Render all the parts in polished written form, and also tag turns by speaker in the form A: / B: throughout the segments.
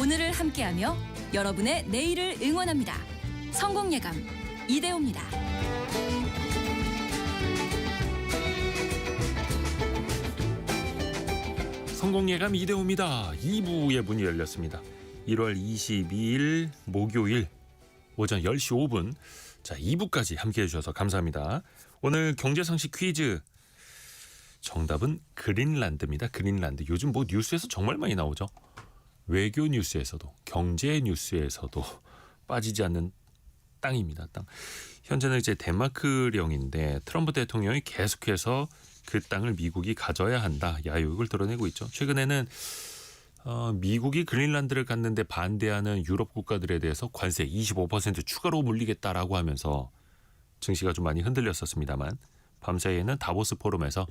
A: 오늘을 함께하며 여러분의 내일을 응원합니다. 성공예감 이대호입니다.
B: 성공예감 이대호입니다. 2부의 문이 열렸습니다. 1월 22일 목요일 오전 10시 5분 자 2부까지 함께해 주셔서 감사합니다. 오늘 경제상식 퀴즈 정답은 그린란드입니다. 그린란드. 요즘 뭐 뉴스에서 정말 많이 나오죠. 외교 뉴스에서도 경제 뉴스에서도 빠지지 않는 땅입니다. 땅. 현재는 이제 덴마크령인데 트럼프 대통령이 계속해서 그 땅을 미국이 가져야 한다. 야욕을 드러내고 있죠. 최근에는 미국이 그린란드를 갖는데 반대하는 유럽 국가들에 대해서 관세 25% 추가로 물리겠다라고 하면서 증시가 좀 많이 흔들렸었습니다만 밤사이에는 다보스 포럼에서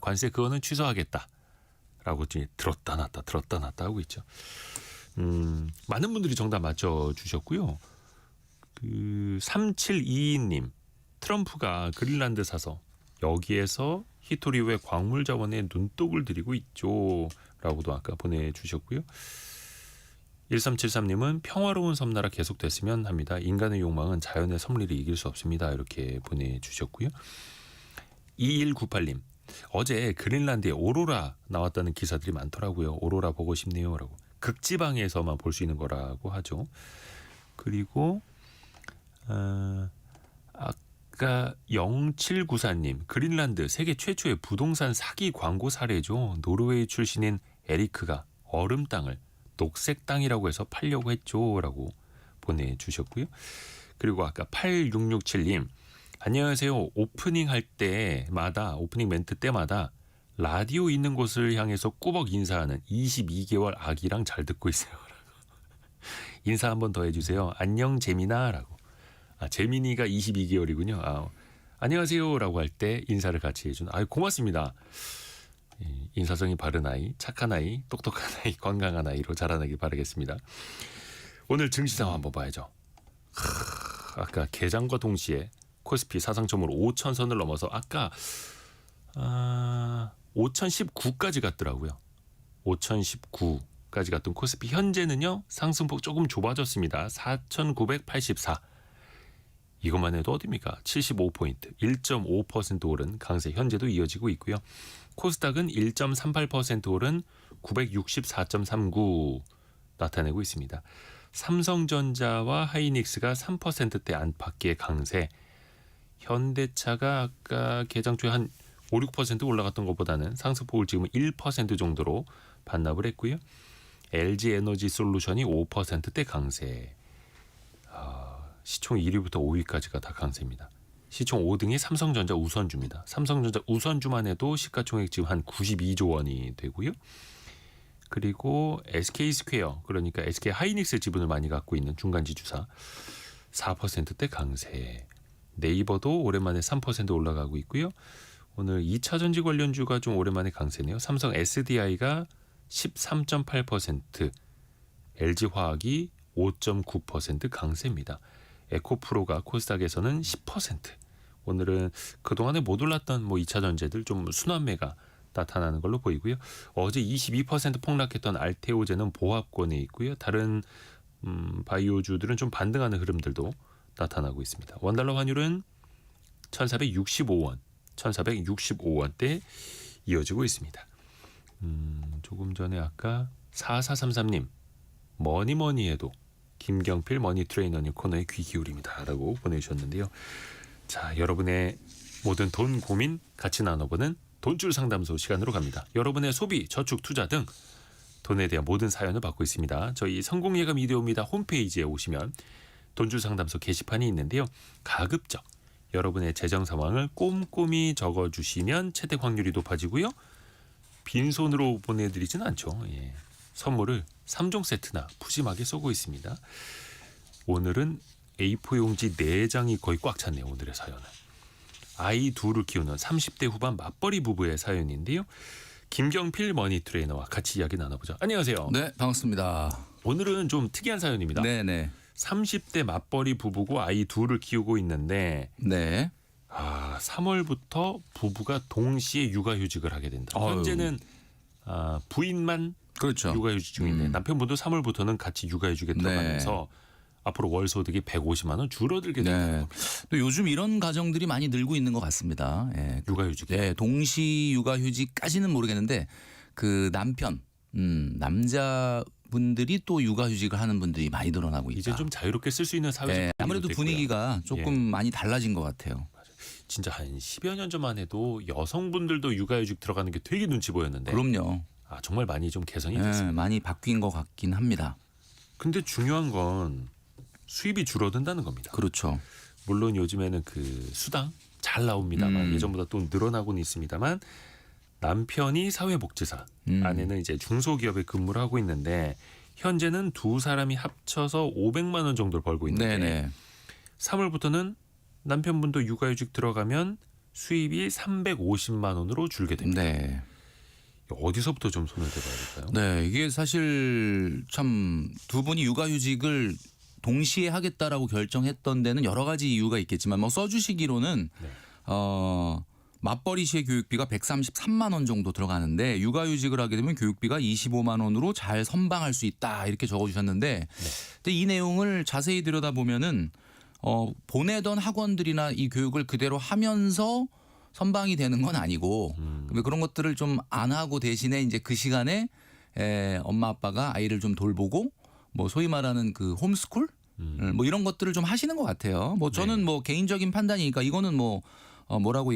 B: 관세 그거는 취소하겠다라고 들었다 놨다 하고 있죠. 많은 분들이 정답 맞춰주셨고요. 3722님 트럼프가 그린란드 사서 여기에서 히토리오의 광물 자원에 눈독을 들이고 있죠. 라고도 아까 보내주셨고요. 1373님은 평화로운 섬나라 계속됐으면 합니다. 인간의 욕망은 자연의 섭리를 이길 수 없습니다. 이렇게 보내주셨고요. 2198님 어제 그린란드에 오로라 나왔다는 기사들이 많더라고요. 오로라 보고 싶네요. 라고. 극지방에서만 볼 수 있는 거라고 하죠. 그리고 아까 0794님 그린란드 세계 최초의 부동산 사기 광고 사례죠. 노르웨이 출신인 에리크가 얼음 땅을 녹색 땅이라고 해서 팔려고 했죠. 라고 보내주셨고요. 그리고 아까 8667님 안녕하세요. 오프닝 할 때마다 오프닝 멘트 때마다 라디오 있는 곳을 향해서 꾸벅 인사하는 22개월 아기랑 잘 듣고 있어요. 인사 한번 더 해주세요. 안녕 재민아 라고. 재민이가 22개월이군요. 안녕하세요 라고 할 때 인사를 같이 해준 고맙습니다. 인사성이 바른 아이, 착한 아이, 똑똑한 아이, 건강한 아이로 자라나길 바라겠습니다. 오늘 증시 상황 한번 봐야죠. 아까 개장과 동시에 코스피 사상점으로 5,000선을 넘어서 아까 5,019까지 갔더라고요. 5,019까지 갔던 코스피 현재는요. 상승폭 조금 좁아졌습니다. 4,984. 이것만 해도 어딥니까? 75포인트, 1.5% 오른 강세 현재도 이어지고 있고요. 코스닥은 1.38% 오른 964.39 나타내고 있습니다. 삼성전자와 하이닉스가 3%대 안팎의 강세. 현대차가 아까 개장 초에 한 5, 6% 올라갔던 것보다는 상승폭을 지금 1% 정도로 반납을 했고요. LG에너지 솔루션이 5%대 강세. 시총 1위부터 5위까지가 다 강세입니다. 시총 5등이 삼성전자 우선주입니다. 삼성전자 우선주만 해도 시가총액 지금 한 92조 원이 되고요. 그리고 SK스퀘어 그러니까 SK 하이닉스 지분을 많이 갖고 있는 중간지주사 4%대 강세. 네이버도 오랜만에 3% 올라가고 있고요. 오늘 2차전지 관련주가 좀 오랜만에 강세네요. 삼성 SDI가 13.8%, LG화학이 5.9% 강세입니다. 에코프로가 코스닥에서는 10%. 오늘은 그동안에 못 올랐던 2차 전제들 좀 순환매가 나타나는 걸로 보이고요. 어제 22% 폭락했던 알테오제는 보합권에 있고요. 다른 바이오주들은 좀 반등하는 흐름들도 나타나고 있습니다. 원달러 환율은 1,465원, 1,465원대 이어지고 있습니다. 조금 전에 아까 4433님 뭐니 해도 김경필 머니 트레이너님 코너에 귀 기울입니다. 라고 보내주셨는데요. 자, 여러분의 모든 돈 고민 같이 나눠보는 돈줄 상담소 시간으로 갑니다. 여러분의 소비, 저축, 투자 등 돈에 대한 모든 사연을 받고 있습니다. 저희 성공예감 이대호입니다. 홈페이지에 오시면 돈줄 상담소 게시판이 있는데요. 가급적 여러분의 재정 상황을 꼼꼼히 적어주시면 채택 확률이 높아지고요. 빈손으로 보내드리진 않죠. 선물을 3종 세트나 푸짐하게 쏘고 있습니다. 오늘은 A4 용지 4장이 거의 꽉 찼네요. 오늘의 사연은. 아이 둘을 키우는 30대 후반 맞벌이 부부의 사연인데요. 김경필 머니 트레이너와 같이 이야기 나눠보죠. 안녕하세요.
C: 네, 반갑습니다.
B: 오늘은 좀 특이한 사연입니다.
C: 네네.
B: 30대 맞벌이 부부고 아이 둘을 키우고 있는데
C: 네.
B: 3월부터 부부가 동시에 육아휴직을 하게 된다. 현재는 부인만
C: 그렇죠.
B: 육아휴직 중인데 남편분도 3월부터는 같이 육아휴직에 들어가면서 앞으로 월 소득이 150만 원 줄어들게 된다는 겁니다.
C: 또 요즘 이런 가정들이 많이 늘고 있는 것 같습니다. 예.
B: 육아휴직.
C: 네, 동시 육아휴직까지는 모르겠는데 그 남편, 남자분들이 또 육아휴직을 하는 분들이 많이 늘어나고 있다.
B: 이제 좀 자유롭게 쓸 수 있는 사회적
C: 예, 아무래도 분위기가 조금 많이 달라진 것 같아요.
B: 진짜 한 10여 년 전만 해도 여성분들도 육아휴직 들어가는 게 되게 눈치 보였는데
C: 그럼요.
B: 정말 많이 좀 개선이
C: 예,
B: 됐습니다.
C: 많이 바뀐 것 같긴 합니다.
B: 근데 중요한 건 수입이 줄어든다는 겁니다.
C: 그렇죠.
B: 물론 요즘에는 그 수당 잘 나옵니다만 예전보다 또 늘어나고는 있습니다만 남편이 사회복지사, 아내는 이제 중소기업에 근무를 하고 있는데 현재는 두 사람이 합쳐서 500만 원 정도를 벌고 있는데
C: 네네.
B: 3월부터는 남편분도 육아휴직 들어가면 수입이 350만 원으로 줄게 됩니다.
C: 네.
B: 어디서부터 좀 손을 대봐야 될까요?
C: 네, 이게 사실 참 두 분이 육아휴직을 동시에 하겠다라고 결정했던 데는 여러 가지 이유가 있겠지만 뭐 써주시기로는 맞벌이 시의 교육비가 133만 원 정도 들어가는데 육아휴직을 하게 되면 교육비가 25만 원으로 잘 선방할 수 있다 이렇게 적어주셨는데 근데 이 내용을 자세히 들여다보면은 보내던 학원들이나 이 교육을 그대로 하면서 선방이 되는 건 아니고 그런 것들을 좀 안 하고 대신에 이제 그 시간에 엄마 아빠가 아이를 좀 돌보고 뭐 소위 말하는 그 홈스쿨 뭐 이런 것들을 좀 하시는 것 같아요. 뭐 저는 뭐 개인적인 판단이니까 이거는 뭐라고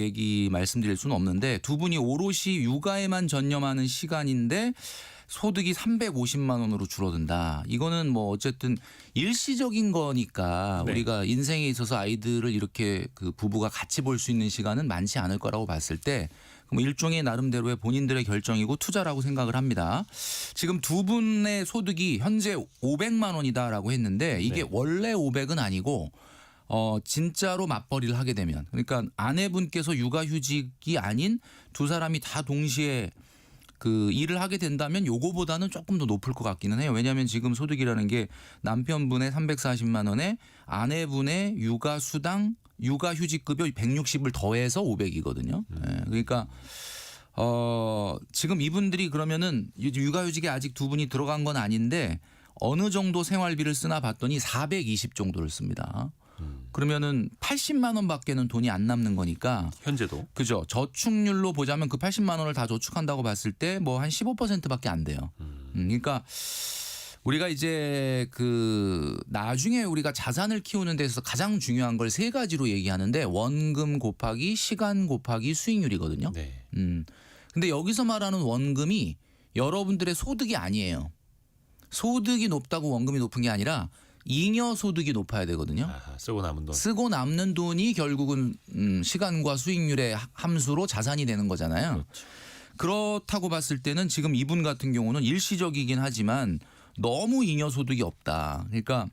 C: 말씀드릴 수는 없는데 두 분이 오롯이 육아에만 전념하는 시간인데 소득이 350만 원으로 줄어든다. 이거는 뭐 어쨌든 일시적인 거니까 우리가 인생에 있어서 아이들을 이렇게 그 부부가 같이 볼 수 있는 시간은 많지 않을 거라고 봤을 때 뭐 일종의 나름대로의 본인들의 결정이고 투자라고 생각을 합니다. 지금 두 분의 소득이 현재 500만 원이다라고 했는데 이게 원래 500은 아니고 진짜로 맞벌이를 하게 되면 그러니까 아내분께서 육아휴직이 아닌 두 사람이 다 동시에 그 일을 하게 된다면 요거보다는 조금 더 높을 것 같기는 해요. 왜냐하면 지금 소득이라는 게 남편분의 340만 원에 아내분의 육아수당 육아휴직급여 160을 더해서 500이거든요. 그러니까 지금 이분들이 그러면은 육아휴직에 아직 두 분이 들어간 건 아닌데 어느 정도 생활비를 쓰나 봤더니 420 정도를 씁니다. 그러면은 80만 원밖에는 돈이 안 남는 거니까
B: 현재도
C: 그죠. 저축률로 보자면 그 80만 원을 다 저축한다고 봤을 때 뭐 한 15%밖에 안 돼요. 그러니까 우리가 이제 그 나중에 우리가 자산을 키우는 데 있어서 가장 중요한 걸 세 가지로 얘기하는데 원금 곱하기 시간 곱하기 수익률이거든요.
B: 네.
C: 근데 여기서 말하는 원금이 여러분들의 소득이 아니에요. 소득이 높다고 원금이 높은 게 아니라 잉여 소득이 높아야 되거든요.
B: 쓰고 남은 돈.
C: 쓰고 남는 돈이 결국은 시간과 수익률의 함수로 자산이 되는 거잖아요.
B: 그렇죠.
C: 그렇다고 봤을 때는 지금 이분 같은 경우는 일시적이긴 하지만 너무 잉여 소득이 없다. 그러니까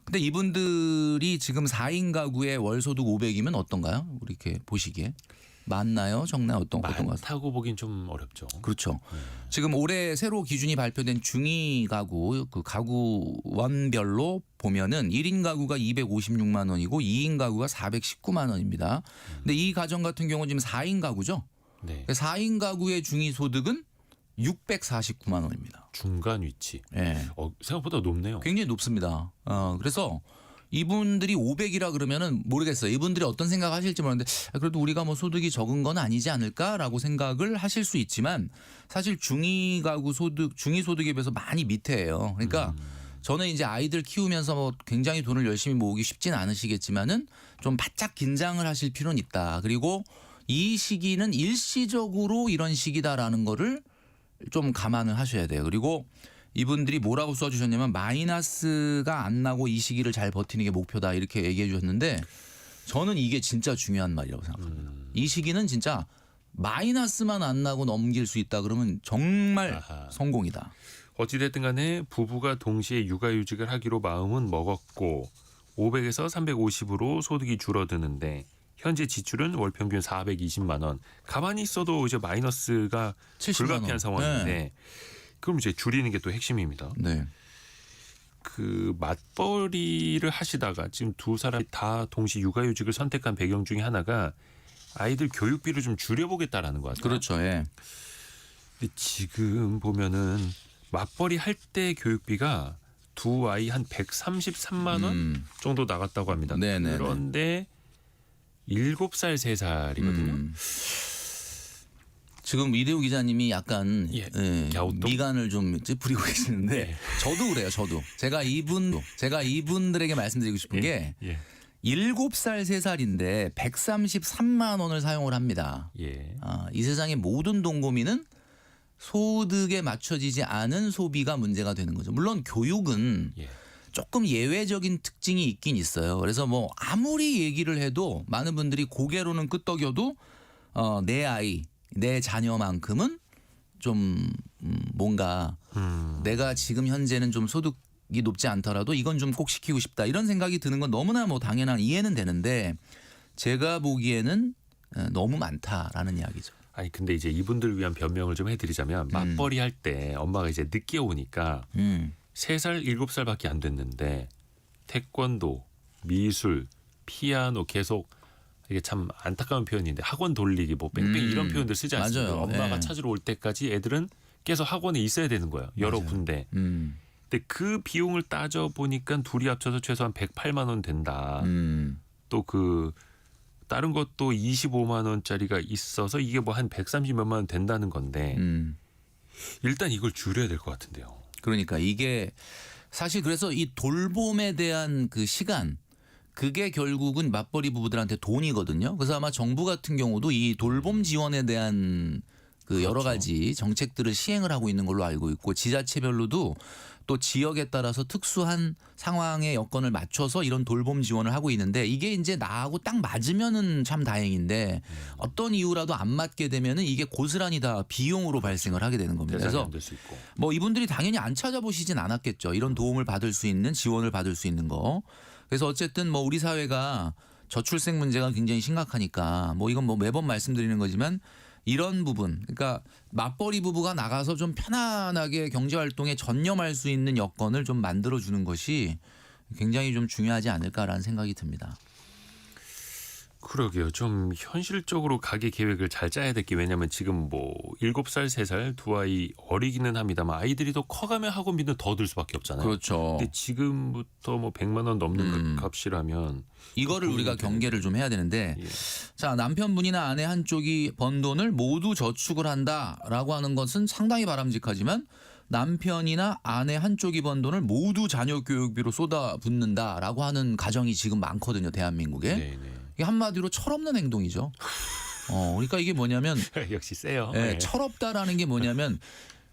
C: 근데 이분들이 지금 4인 가구의 월 소득 500이면 어떤가요? 우리 이렇게 보시기에 맞나요? 적나요? 어떤 것 같아요?
B: 많다고 보긴 좀 어렵죠.
C: 그렇죠. 지금 올해 새로 기준이 발표된 중위 가구 그 가구원별로 보면은 1인 가구가 256만 원이고 2인 가구가 419만 원입니다. 근데 이 가정 같은 경우는 지금 4인 가구죠.
B: 네.
C: 4인 가구의 중위 소득은 649만 원입니다.
B: 중간 위치.
C: 네.
B: 생각보다 높네요.
C: 굉장히 높습니다. 그래서 이분들이 500이라 그러면은 모르겠어요. 이분들이 어떤 생각 하실지 모르는데 그래도 우리가 뭐 소득이 적은 건 아니지 않을까라고 생각을 하실 수 있지만 사실 중위 가구 소득, 중위 소득에 비해서 많이 밑에예요. 그러니까 저는 이제 아이들 키우면서 뭐 굉장히 돈을 열심히 모으기 쉽진 않으시겠지만은 좀 바짝 긴장을 하실 필요는 있다. 그리고 이 시기는 일시적으로 이런 시기다라는 거를 좀 감안을 하셔야 돼요. 그리고 이분들이 뭐라고 써주셨냐면 마이너스가 안 나고 이 시기를 잘 버티는 게 목표다 이렇게 얘기해 주셨는데 저는 이게 진짜 중요한 말이라고 생각합니다. 이 시기는 진짜 마이너스만 안 나고 넘길 수 있다 그러면 정말 성공이다.
B: 어찌됐든 간에 부부가 동시에 육아휴직을 하기로 마음은 먹었고 500에서 350으로 소득이 줄어드는데 현재 지출은 월 평균 420만 원. 가만히 있어도 이제 마이너스가
C: 70만
B: 불가피한
C: 원.
B: 상황인데
C: 네.
B: 그럼 이제 줄이는 게 또 핵심입니다.
C: 네.
B: 그 맞벌이를 하시다가 지금 두 사람이 다 동시 육아휴직을 선택한 배경 중에 하나가 아이들 교육비를 좀 줄여보겠다라는 것 같아요.
C: 그렇죠. 예.
B: 근데 지금 보면은 맞벌이 할 때 교육비가 두 아이 한 133만 원 정도 나갔다고 합니다.
C: 네네네.
B: 그런데 7살, 3살이거든요.
C: 지금 이대호 기자님이 약간
B: 예. 갸우뚱?
C: 미간을 좀 부리고 계시는데
B: 예.
C: 저도 그래요. 저도 제가 이분들에게 말씀드리고 싶은 게
B: 예.
C: 7살, 3살인데 133만 원을 사용을 합니다.
B: 예.
C: 이 세상의 모든 동고민은 소득에 맞춰지지 않은 소비가 문제가 되는 거죠. 물론 교육은
B: 예.
C: 조금 예외적인 특징이 있긴 있어요. 그래서 뭐 아무리 얘기를 해도 많은 분들이 고개로는 끄덕여도 내 아이, 내 자녀만큼은 좀 뭔가 내가 지금 현재는 좀 소득이 높지 않더라도 이건 좀 꼭 시키고 싶다 이런 생각이 드는 건 너무나 뭐 당연한 이해는 되는데 제가 보기에는 너무 많다라는 이야기죠.
B: 아니 근데 이제 이분들 위한 변명을 좀 해드리자면 맞벌이 할 때 엄마가 이제 늦게 오니까 3살, 7살밖에 안 됐는데 태권도, 미술, 피아노 계속 이게 참 안타까운 표현인데 학원 돌리기 뭐 뺑뺑 이런 표현들 쓰지 않습니까?
C: 맞아요.
B: 엄마가
C: 예.
B: 찾으러 올 때까지 애들은 계속 학원에 있어야 되는 거예요. 여러
C: 맞아요.
B: 군데.
C: 음.
B: 근데 그 비용을 따져 보니까 둘이 합쳐서 최소한 108만 원 된다. 또 그 다른 것도 25만 원짜리가 있어서 이게 뭐 한 130몇만 원 된다는 건데 일단 이걸 줄여야 될 것 같은데요.
C: 그러니까 이게 사실 그래서 이 돌봄에 대한 그 시간 그게 결국은 맞벌이 부부들한테 돈이거든요. 그래서 아마 정부 같은 경우도 이 돌봄 지원에 대한 그 여러 가지 정책들을 시행을 하고 있는 걸로 알고 있고 지자체별로도 또 지역에 따라서 특수한 상황의 여건을 맞춰서 이런 돌봄 지원을 하고 있는데 이게 이제 나하고 딱 맞으면은 참 다행인데 어떤 이유라도 안 맞게 되면은 이게 고스란히 다 비용으로 발생을 하게 되는 겁니다.
B: 대상이
C: 그래서
B: 안 될 수 있고.
C: 뭐 이분들이 당연히 안 찾아보시진 않았겠죠. 이런 도움을 받을 수 있는 지원을 받을 수 있는 거. 그래서 어쨌든 뭐 우리 사회가 저출생 문제가 굉장히 심각하니까 뭐 이건 뭐 매번 말씀드리는 거지만 이런 부분 그러니까 맞벌이 부부가 나가서 좀 편안하게 경제활동에 전념할 수 있는 여건을 좀 만들어주는 것이 굉장히 좀 중요하지 않을까라는 생각이 듭니다.
B: 그러게요. 좀 현실적으로 가계 계획을 잘 짜야 될 게 왜냐하면 지금 뭐 7살, 3살 두 아이 어리기는 합니다만 아이들이 더 커가면 학원비는 더 들 수밖에 없잖아요.
C: 그렇죠.
B: 근데 지금부터 뭐 100만 원 넘는 값이라면
C: 이거를 우리가 경계를 좀 해야 되는데
B: 예.
C: 자 남편분이나 아내 한쪽이 번 돈을 모두 저축을 한다라고 하는 것은 상당히 바람직하지만 남편이나 아내 한쪽이 번 돈을 모두 자녀 교육비로 쏟아붓는다라고 하는 가정이 지금 많거든요. 대한민국에.
B: 네네.
C: 이게 한마디로 철없는 행동이죠. 그러니까 이게 뭐냐면
B: 역시 세요.
C: 예,
B: 네.
C: 철없다라는 게 뭐냐면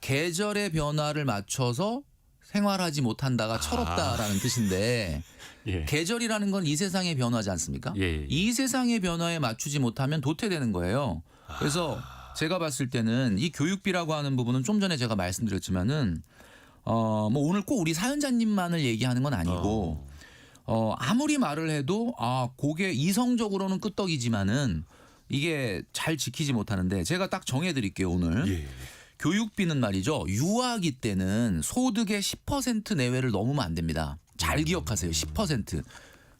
C: 계절의 변화를 맞춰서 생활하지 못한다가 철없다라는 뜻인데
B: 예.
C: 계절이라는 건 이 세상의 변화지 않습니까?
B: 예.
C: 이 세상의 변화에 맞추지 못하면 도태되는 거예요. 그래서 제가 봤을 때는 이 교육비라고 하는 부분은 좀 전에 제가 말씀드렸지만은 뭐 오늘 꼭 우리 사연자님만을 얘기하는 건 아니고 아무리 말을 해도 그게 이성적으로는 끄떡이지만은 이게 잘 지키지 못하는데 제가 딱 정해드릴게요 오늘.
B: 예.
C: 교육비는 말이죠. 유아기 때는 소득의 10% 내외를 넘으면 안 됩니다. 잘 기억하세요. 10%.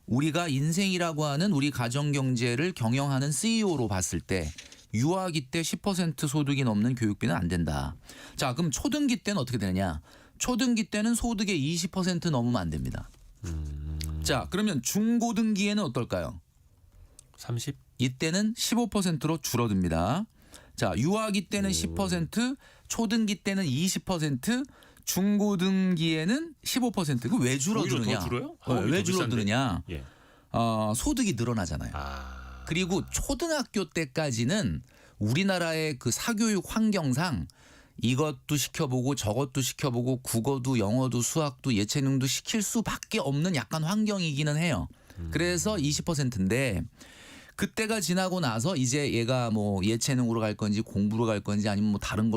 C: 우리가 인생이라고 하는 우리 가정경제를 경영하는 CEO로 봤을 때 유아기 때 10% 소득이 넘는 교육비는 안 된다. 자, 그럼 초등기 때는 어떻게 되느냐? 초등기 때는 소득의 20% 넘으면 안 됩니다. 자, 그러면 중고등기에는 어떨까요?
B: 30?
C: 이때는 15%로 줄어듭니다. 자, 유아기 때는 10%, 초등기 때는 20%, 중고등기에는 15%. 그 왜 줄어드느냐?
B: 오히려 더 줄어요?
C: 왜 줄어드느냐?
B: 예.
C: 소득이 늘어나잖아요. 그리고 초등학교 때까지는 우리나라의 그 사교육 환경상 이것도 시켜보고 저것도 시켜보고 국어도 영어도 수학도 예체능도 시킬 수밖에 없는 약간 환경이기는 해요. 그래서 20%인데 그때가 지나고 나서 이제 얘가 뭐 예체능으로 갈 건지 공부로 갈 건지 아니면 뭐 다른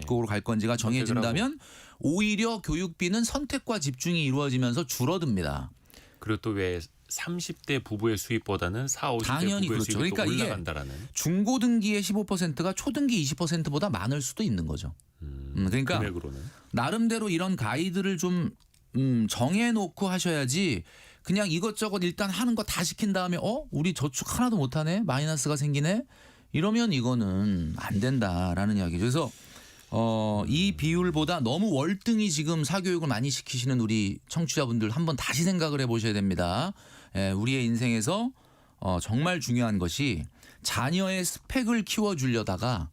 C: 쪽으로 갈 건지가 정해진다면 오히려 교육비는 선택과 집중이 이루어지면서 줄어듭니다.
B: 그리고 또 왜 30대 부부의 수입보다는 40, 50대
C: 당연히
B: 부부의
C: 그렇죠.
B: 수입이
C: 그러니까
B: 또
C: 이게
B: 올라간다라는.
C: 중고등기의 15%가 초등기 20%보다 많을 수도 있는 거죠. 그러니까
B: 금액으로는.
C: 나름대로 이런 가이드를 좀 정해놓고 하셔야지 그냥 이것저것 일단 하는 거 다 시킨 다음에 우리 저축 하나도 못하네 마이너스가 생기네 이러면 이거는 안 된다라는 이야기죠. 그래서 이 비율보다 너무 월등히 지금 사교육을 많이 시키시는 우리 청취자분들 한번 다시 생각을 해보셔야 됩니다. 예, 우리의 인생에서 정말 중요한 것이 자녀의 스펙을 키워주려다가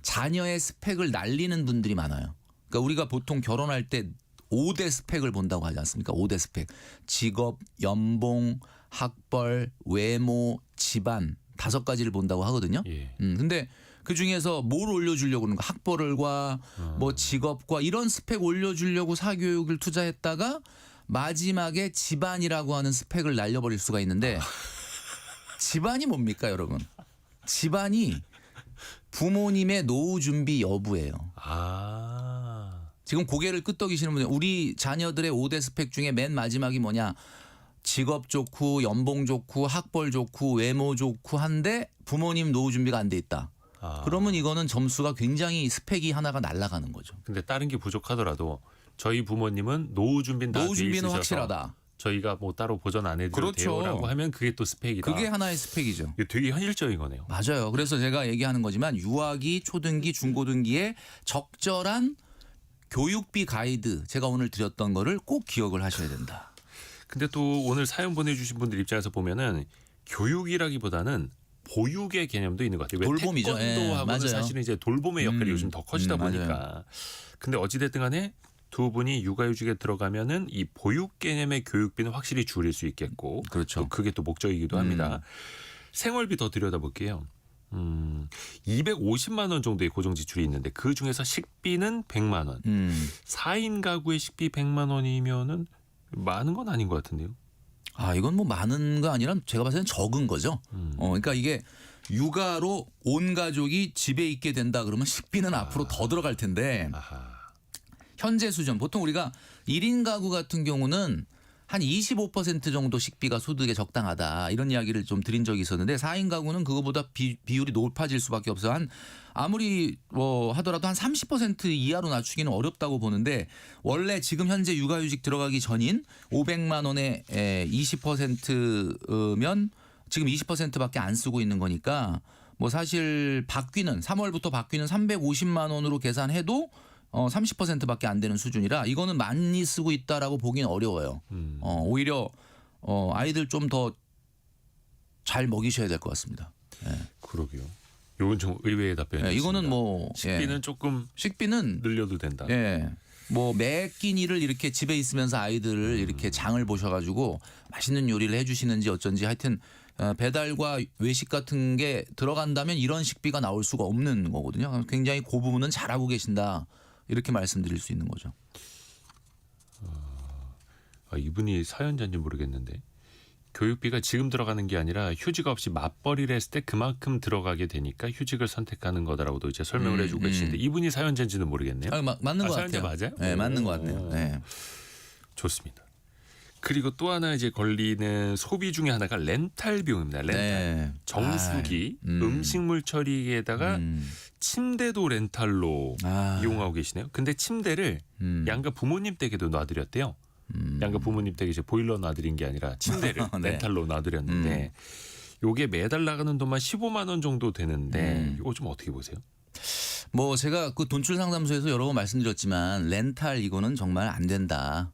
C: 자녀의 스펙을 날리는 분들이 많아요. 그러니까 우리가 보통 결혼할 때 5대 스펙을 본다고 하지 않습니까? 5대 스펙. 직업, 연봉, 학벌, 외모, 집안 5가지를 본다고 하거든요.
B: 예.
C: 근데 그 중에서 뭘 올려주려고 그러는 거 학벌과 뭐 직업과 이런 스펙 올려주려고 사교육을 투자했다가 마지막에 집안이라고 하는 스펙을 날려버릴 수가 있는데 집안이 뭡니까 여러분? 집안이 부모님의 노후 준비 여부예요.
B: 아.
C: 지금 고개를 끄덕이시는 분들 우리 자녀들의 5대 스펙 중에 맨 마지막이 뭐냐? 직업 좋고 연봉 좋고 학벌 좋고 외모 좋고 한데 부모님 노후 준비가 안 돼 있다. 그러면 이거는 점수가 굉장히 스펙이 하나가 날아가는 거죠.
B: 근데 다른 게 부족하더라도 저희 부모님은 노후 준비는 다 돼
C: 노후 준비는
B: 있으셔서
C: 확실하다.
B: 저희가 뭐 따로 보전 안 해드려도
C: 그렇죠.
B: 돼요라고 하면 그게 또 스펙이다.
C: 그게 하나의 스펙이죠.
B: 이게 되게 현실적인 거네요.
C: 맞아요. 그래서 제가 얘기하는 거지만 유아기, 초등기, 중고등기에 적절한 교육비 가이드 제가 오늘 드렸던 거를 꼭 기억을 하셔야 된다.
B: 근데 또 오늘 사연 보내주신 분들 입장에서 보면은 교육이라기보다는 보육의 개념도 있는 것 같아요. 왜
C: 돌봄이죠.
B: 태권도하고는
C: 맞아요.
B: 사실은 이제 돌봄의 역할이 요즘 더 커지다
C: 맞아요.
B: 보니까. 근데 어찌됐든 간에 두 분이 육아휴직에 들어가면은 이 보육 개념의 교육비는 확실히 줄일 수 있겠고.
C: 그렇죠.
B: 또 그게 또 목적이기도 합니다. 생활비 더 들여다볼게요. 250만 원 정도의 고정 지출이 있는데 그 중에서 식비는 100만 원. 4인 가구의 식비 100만 원이면은 많은 건 아닌 것 같은데요.
C: 아, 이건 뭐 많은 거 아니라 제가 봤을 때는 적은 거죠. 그러니까 이게 육아로 온 가족이 집에 있게 된다 그러면 식비는 앞으로 더 들어갈 텐데
B: 아하.
C: 현재 수준 보통 우리가 1인 가구 같은 경우는 한 25% 정도 식비가 소득에 적당하다 이런 이야기를 좀 드린 적이 있었는데 4인 가구는 그거보다 비율이 높아질 수밖에 없어요. 한 아무리 뭐 하더라도 한 30% 이하로 낮추기는 어렵다고 보는데 원래 지금 현재 육아휴직 들어가기 전인 500만 원에 20%면 지금 20%밖에 안 쓰고 있는 거니까 뭐 사실 바뀌는 3월부터 바뀌는 350만 원으로 계산해도 30%밖에 안 되는 수준이라 이거는 많이 쓰고 있다라고 보기는 어려워요. 오히려 아이들 좀 더 잘 먹이셔야 될 것 같습니다.
B: 그러게요. 이건 좀 의외의 답변이었습니다.
C: 이거는 뭐
B: 식비는 조금
C: 식비는
B: 늘려도 된다.
C: 뭐 매 끼니를 이렇게 집에 있으면서 아이들을 이렇게 장을 보셔가지고 맛있는 요리를 해주시는지 어쩐지 하여튼 배달과 외식 같은 게 들어간다면 이런 식비가 나올 수가 없는 거거든요. 굉장히 그 부분은 잘하고 계신다. 이렇게 말씀드릴 수 있는 거죠.
B: 이분이 사연자인지 모르겠는데 교육비가 지금 들어가는 게 아니라 휴직 없이 맞벌이를 했을 때 그만큼 들어가게 되니까 휴직을 선택하는 거다라고도 이제 설명을 해주고 계시는데 이분이 사연자인지는 모르겠네요.
C: 맞는 것
B: 사연자
C: 같아요.
B: 맞아요?
C: 네, 맞는 것 같네요. 네.
B: 좋습니다. 그리고 또 하나 이제 걸리는 소비 중에 하나가 렌탈 비용입니다. 렌탈.
C: 네.
B: 정수기, 음식물 처리기에다가 침대도 렌탈로 이용하고 계시네요. 근데 침대를 양가 부모님 댁에도 놔드렸대요. 양가 부모님 댁에 이제 보일러 놔드린 게 아니라 침대를
C: 네.
B: 렌탈로 놔드렸는데 요게 매달 나가는 돈만 15만 원 정도 되는데 이거 좀 어떻게 보세요?
C: 뭐 제가 그 돈출 상담소에서 여러 번 말씀드렸지만 렌탈 이거는 정말 안 된다.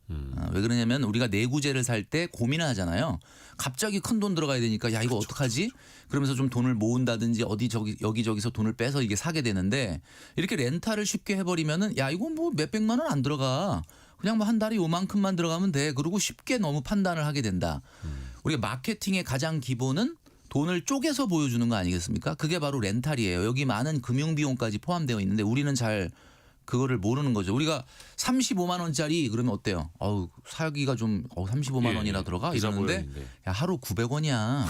C: 왜 그러냐면 우리가 내구재를 살 때 고민을 하잖아요. 갑자기 큰 돈 들어가야 되니까 야 이거 어떡하지? 그러면서 좀 돈을 모은다든지 여기저기서 돈을 빼서 이게 사게 되는데 이렇게 렌탈을 쉽게 해버리면은 야 이거 뭐 몇백만 원 안 들어가. 그냥 뭐 한 달에 요만큼만 들어가면 돼. 그리고 쉽게 너무 판단을 하게 된다. 우리가 마케팅의 가장 기본은 돈을 쪼개서 보여주는 거 아니겠습니까? 그게 바로 렌탈이에요. 여기 많은 금융 비용까지 포함되어 있는데 우리는 잘 그거를 모르는 거죠. 우리가 35만 원짜리 그러면 어때요? 사기가 좀 35만 원이나 들어가 이러는데 야 하루 900원이야.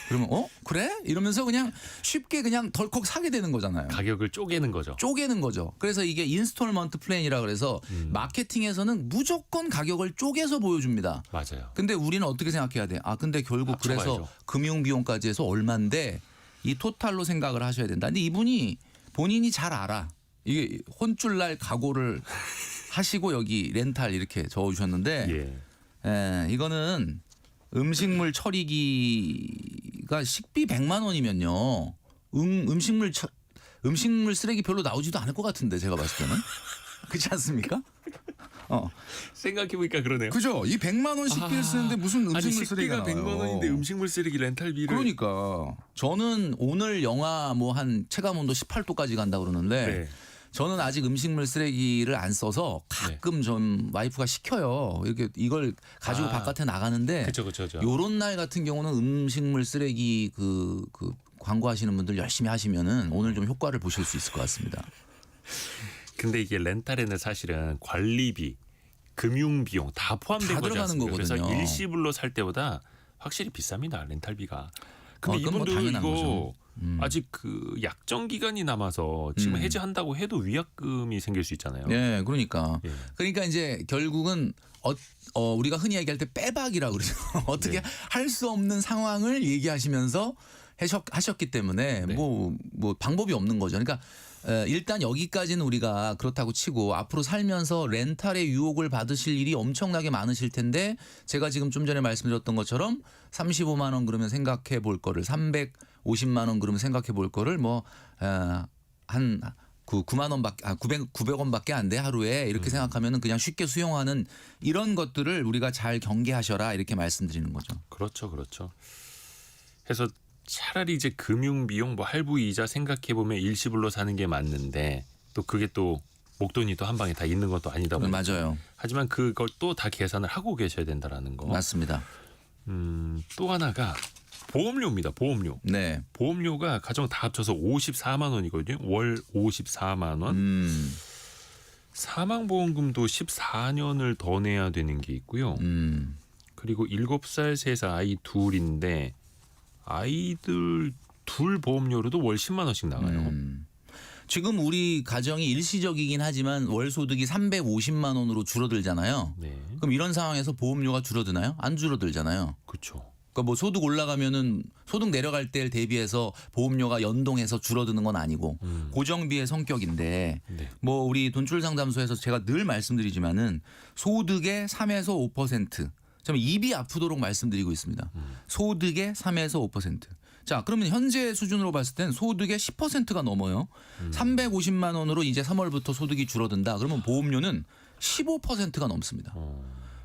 C: 그러면 그래? 이러면서 그냥 쉽게 그냥 덜컥 사게 되는 거잖아요.
B: 가격을 쪼개는 거죠.
C: 쪼개는 거죠. 그래서 이게 인스톨먼트 플랜이라 그래서 마케팅에서는 무조건 가격을 쪼개서 보여줍니다.
B: 맞아요.
C: 근데 우리는 어떻게 생각해야 돼? 근데 결국
B: 합쳐봐야죠.
C: 그래서 금융 비용까지 해서 얼마인데 이 토탈로 생각을 하셔야 된다. 근데 이분이 본인이 잘 알아. 이게 혼쭐날 각오를 하시고 여기 렌탈 이렇게 적어주셨는데 이거는 음식물 처리기가 식비 100만 원이면요. 음식물 음식물 쓰레기 별로 나오지도 않을 것 같은데 제가 봤을 때는. 그렇지 않습니까?
B: 생각해보니까 그러네요.
C: 그죠? 이 100만 원 식비를 쓰는데 무슨
B: 아니
C: 음식물 쓰레기가
B: 식비가
C: 나와요.
B: 100만 원인데 음식물 쓰레기 렌탈비를
C: 그러니까 저는 오늘 영하 뭐 한 체감 온도 18도까지 간다 그러는데
B: 네.
C: 저는 아직 음식물 쓰레기를 안 써서 가끔 좀 와이프가 시켜요. 이렇게 이걸 가지고 바깥에 나가는데
B: 그렇죠.
C: 요런 날 같은 경우는 음식물 쓰레기 그 광고하시는 분들 열심히 하시면은 오늘 좀 효과를 보실 수 있을 것 같습니다.
B: 근데 이게 렌탈에는 사실은 관리비, 금융 비용 다 포함된
C: 다
B: 거지
C: 들어가는
B: 않습니까? 그래서
C: 거거든요.
B: 일시불로 살 때보다 확실히 비쌉니다. 렌탈비가. 근데
C: 그건 뭐
B: 이분들
C: 당연한
B: 이거
C: 거죠.
B: 아직 그 약정 기간이 남아서 지금 해지한다고 해도 위약금이 생길 수 있잖아요.
C: 네, 그러니까.
B: 예.
C: 그러니까 이제 결국은 우리가 흔히 얘기할 때 빼박이라고 그러죠. 어떻게
B: 네.
C: 할 수 없는 상황을 얘기하시면서 하셨기 때문에
B: 네.
C: 뭐 방법이 없는 거죠. 그러니까 일단 여기까지는 우리가 그렇다고 치고 앞으로 살면서 렌탈의 유혹을 받으실 일이 엄청나게 많으실 텐데 제가 지금 좀 전에 말씀드렸던 것처럼 35만 원 그러면 생각해 볼 거를 350만 원 그러면 생각해 볼 거를 한 9만 원밖에 900원밖에 안 돼 하루에 이렇게 생각하면은 그냥 쉽게 수용하는 이런 것들을 우리가 잘 경계하셔라 이렇게 말씀드리는 거죠.
B: 그렇죠. 그래서 차라리 이제 금융 비용 뭐 할부 이자 생각해 보면 일시불로 사는 게 맞는데 또 그게 또 목돈이 또 한 방에 다 있는 것도 아니다 보니까.
C: 맞아요.
B: 하지만 그걸 또 다 계산을 하고 계셔야 된다라는 거.
C: 맞습니다.
B: 또 하나가 보험료입니다. 보험료.
C: 네.
B: 보험료가 가정 다 합쳐서 54만 원이거든요. 월 54만 원. 사망보험금도 14년을 더 내야 되는 게 있고요. 그리고 7살, 3살 아이 둘인데 아이들 둘 보험료로도 월 10만 원씩 나가요.
C: 지금 우리 가정이 일시적이긴 하지만 월 소득이 350만 원으로 줄어들잖아요.
B: 네.
C: 그럼 이런 상황에서 보험료가 줄어드나요? 안 줄어들잖아요.
B: 그렇죠.
C: 그러니까 뭐 소득 올라가면은 소득 내려갈 때를 대비해서 보험료가 연동해서 줄어드는 건 아니고 고정비의 성격인데
B: 네.
C: 뭐 우리 돈줄 상담소에서 제가 늘 말씀드리지만은 소득의 3에서 5%. 좀 입이 아프도록 말씀드리고 있습니다. 소득의 3에서 5%. 자, 그러면 현재 수준으로 봤을 땐 소득의 10%가 넘어요. 350만 원으로 이제 3월부터 소득이 줄어든다. 그러면 보험료는 15%가 넘습니다.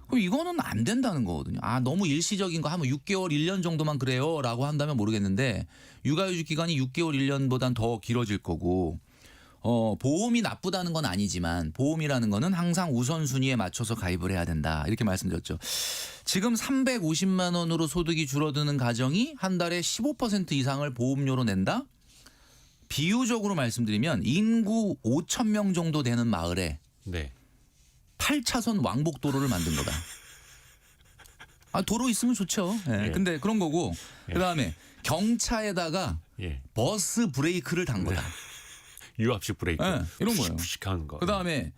C: 그럼 이거는 안 된다는 거거든요. 너무 일시적인 거 하면 6개월, 1년 정도만 그래요 라고 한다면 모르겠는데 육아휴직 기간이 6개월, 1년보단 더 길어질 거고 보험이 나쁘다는 건 아니지만 보험이라는 거는 항상 우선순위에 맞춰서 가입을 해야 된다. 이렇게 말씀드렸죠. 지금 350만 원으로 소득이 줄어드는 가정이 한 달에 15% 이상을 보험료로 낸다? 비유적으로 말씀드리면 인구 5천 명 정도 되는 마을에
B: 네.
C: 8차선 왕복도로를 만든 거다. 도로 있으면 좋죠. 예.
B: 예.
C: 근데 그런 거고
B: 예.
C: 그다음에 경차에다가
B: 예.
C: 버스 브레이크를 단 거다.
B: 유압식 브레이크.
C: 예, 이런 거예요.
B: 푸식 하는 거.
C: 그다음에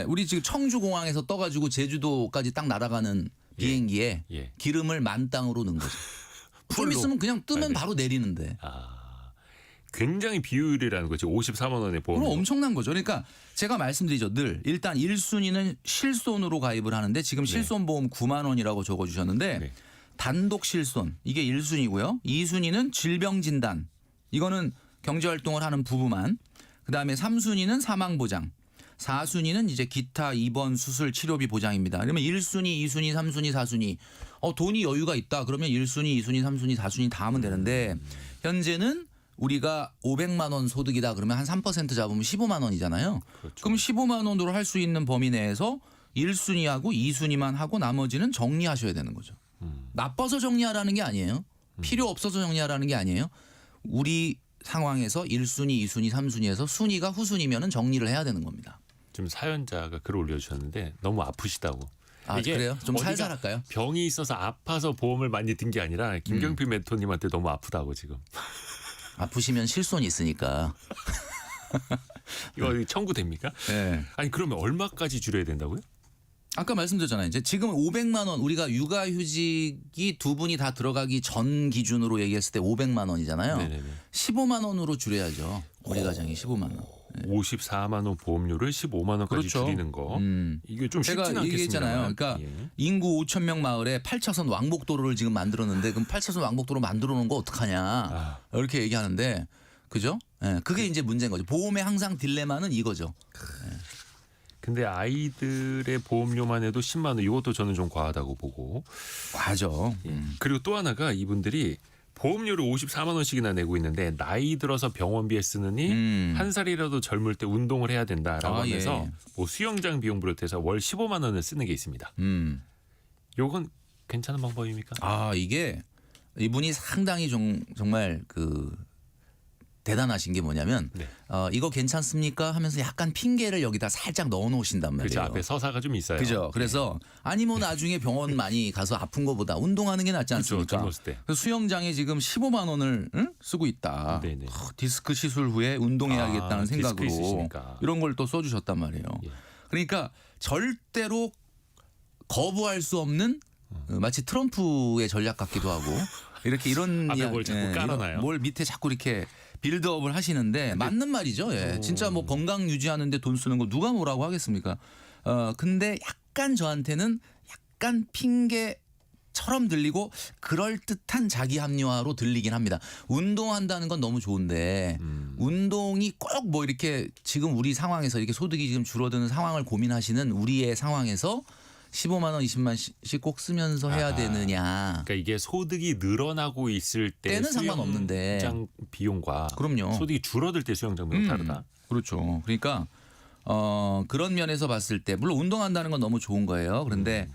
C: 우리 지금 청주공항에서 떠가지고 제주도까지 딱 날아가는 비행기에
B: 예.
C: 기름을 만땅으로 넣은 거죠. 좀 있으면 그냥 뜨면 바로 내리는데.
B: 굉장히 비율이라는 거지. 54만 원의 보험.
C: 그럼 엄청난 거죠. 그러니까 제가 말씀드리죠. 늘 일단 1순위는 실손으로 가입을 하는데 지금 실손보험 9만 원이라고 적어주셨는데
B: 네.
C: 단독 실손 이게 1순위고요. 2순위는 질병진단 이거는 경제활동을 하는 부부만. 그다음에 3순위는 사망보장. 4순위는 이제 기타 입원 수술 치료비 보장입니다. 그러면 1순위, 2순위, 3순위, 4순위. 돈이 여유가 있다. 그러면 1순위, 2순위, 3순위, 4순위 다 하면 되는데 현재는 우리가 500만 원 소득이다 그러면 한 3% 잡으면 15만 원이잖아요.
B: 그렇죠.
C: 그럼 15만 원으로 할 수 있는 범위 내에서 1순위하고 2순위만 하고 나머지는 정리하셔야 되는 거죠. 나빠서 정리하라는 게 아니에요. 필요 없어서 정리하라는 게 아니에요. 우리 상황에서 1순위, 2순위, 3순위에서 순위가 후순위면은 정리를 해야 되는 겁니다.
B: 지금 사연자가 글을 올려주셨는데 너무 아프시다고. 이게
C: 그래요? 좀
B: 어디가
C: 살살 할까요?
B: 병이 있어서 아파서 보험을 많이 든 게 아니라 김경필 멘토님한테 너무 아프다고 지금.
C: 아프시면 실손이 있으니까.
B: 이거 청구됩니까?
C: 네.
B: 아니 그러면 얼마까지 줄여야 된다고요?
C: 아까 말씀드렸잖아요. 이제 지금 500만 원 우리가 육아휴직이 두 분이 다 들어가기 전 기준으로 얘기했을 때 500만 원이잖아요.
B: 네네네.
C: 15만 원으로 줄여야죠. 우리 가정이 15만 원.
B: 54만 원 보험료를 15만 원까지
C: 그렇죠.
B: 줄이는 거. 이게 좀
C: 제가
B: 쉽지는
C: 얘기했잖아요.
B: 않겠습니다만.
C: 그러니까
B: 예.
C: 인구 5천 명 마을에 8차선 왕복도로를 지금 만들었는데 그럼 8차선 왕복도로 만들어 놓은 거 어떡하냐 이렇게 얘기하는데 그죠? 예, 그게 이제 문제인 거죠. 보험의 항상 딜레마는 이거죠.
B: 근데 아이들의 보험료만 해도 10만 원 이것도 저는 좀 과하다고 보고.
C: 맞아.
B: 그리고 또 하나가 이분들이 보험료를 54만 원씩이나 내고 있는데 나이 들어서 병원비에 쓰느니 한 살이라도 젊을 때 운동을 해야 된다라고
C: 아,
B: 하면서
C: 예.
B: 뭐 수영장 비용 비롯해서 월 15만 원을 쓰는 게 있습니다. 요건 괜찮은 방법입니까?
C: 아, 이게 이분이 상당히 정말 그 대단하신 게 뭐냐면
B: 네.
C: 이거 괜찮습니까 하면서 약간 핑계를 여기다 살짝 넣어 놓으신단 말이에요.
B: 그렇죠. 앞에 서사가 좀 있어요.
C: 그죠. 그래서 아니 뭐 나중에 병원 많이 가서 아픈 거보다 운동하는 게 낫지
B: 그렇죠.
C: 않습니까?
B: 젊었을 때.
C: 그래서 수영장에 지금 15만 원을 쓰고 있다.
B: 네네.
C: 디스크 시술 후에 운동해야겠다는
B: 아,
C: 생각으로
B: 디스크 있으시니까.
C: 이런 걸 또 써주셨단 말이에요.
B: 예.
C: 그러니까 절대로 거부할 수 없는 마치 트럼프의 전략 같기도 하고 이렇게 이런
B: 앞에 뭘 자꾸 깔아놔요.
C: 이런 뭘 밑에 자꾸 이렇게 빌드업을 하시는데 맞는 말이죠. 예. 진짜 뭐 건강 유지하는데 돈 쓰는 거 누가 뭐라고 하겠습니까? 근데 약간 저한테는 약간 핑계처럼 들리고 그럴듯한 자기 합리화로 들리긴 합니다. 운동한다는 건 너무 좋은데 운동이 꼭 뭐 이렇게 지금 우리 상황에서 이렇게 소득이 지금 줄어드는 상황을 고민하시는 우리의 상황에서 15만 원, 20만 원씩 꼭 쓰면서 해야 되느냐.
B: 그러니까 이게 소득이 늘어나고 있을 때
C: 때는 상관없는데.
B: 수영장 비용과
C: 그럼요.
B: 소득이 줄어들 때 수영장 비용 다르다.
C: 그렇죠. 그러니까 그런 면에서 봤을 때 물론 운동한다는 건 너무 좋은 거예요. 그런데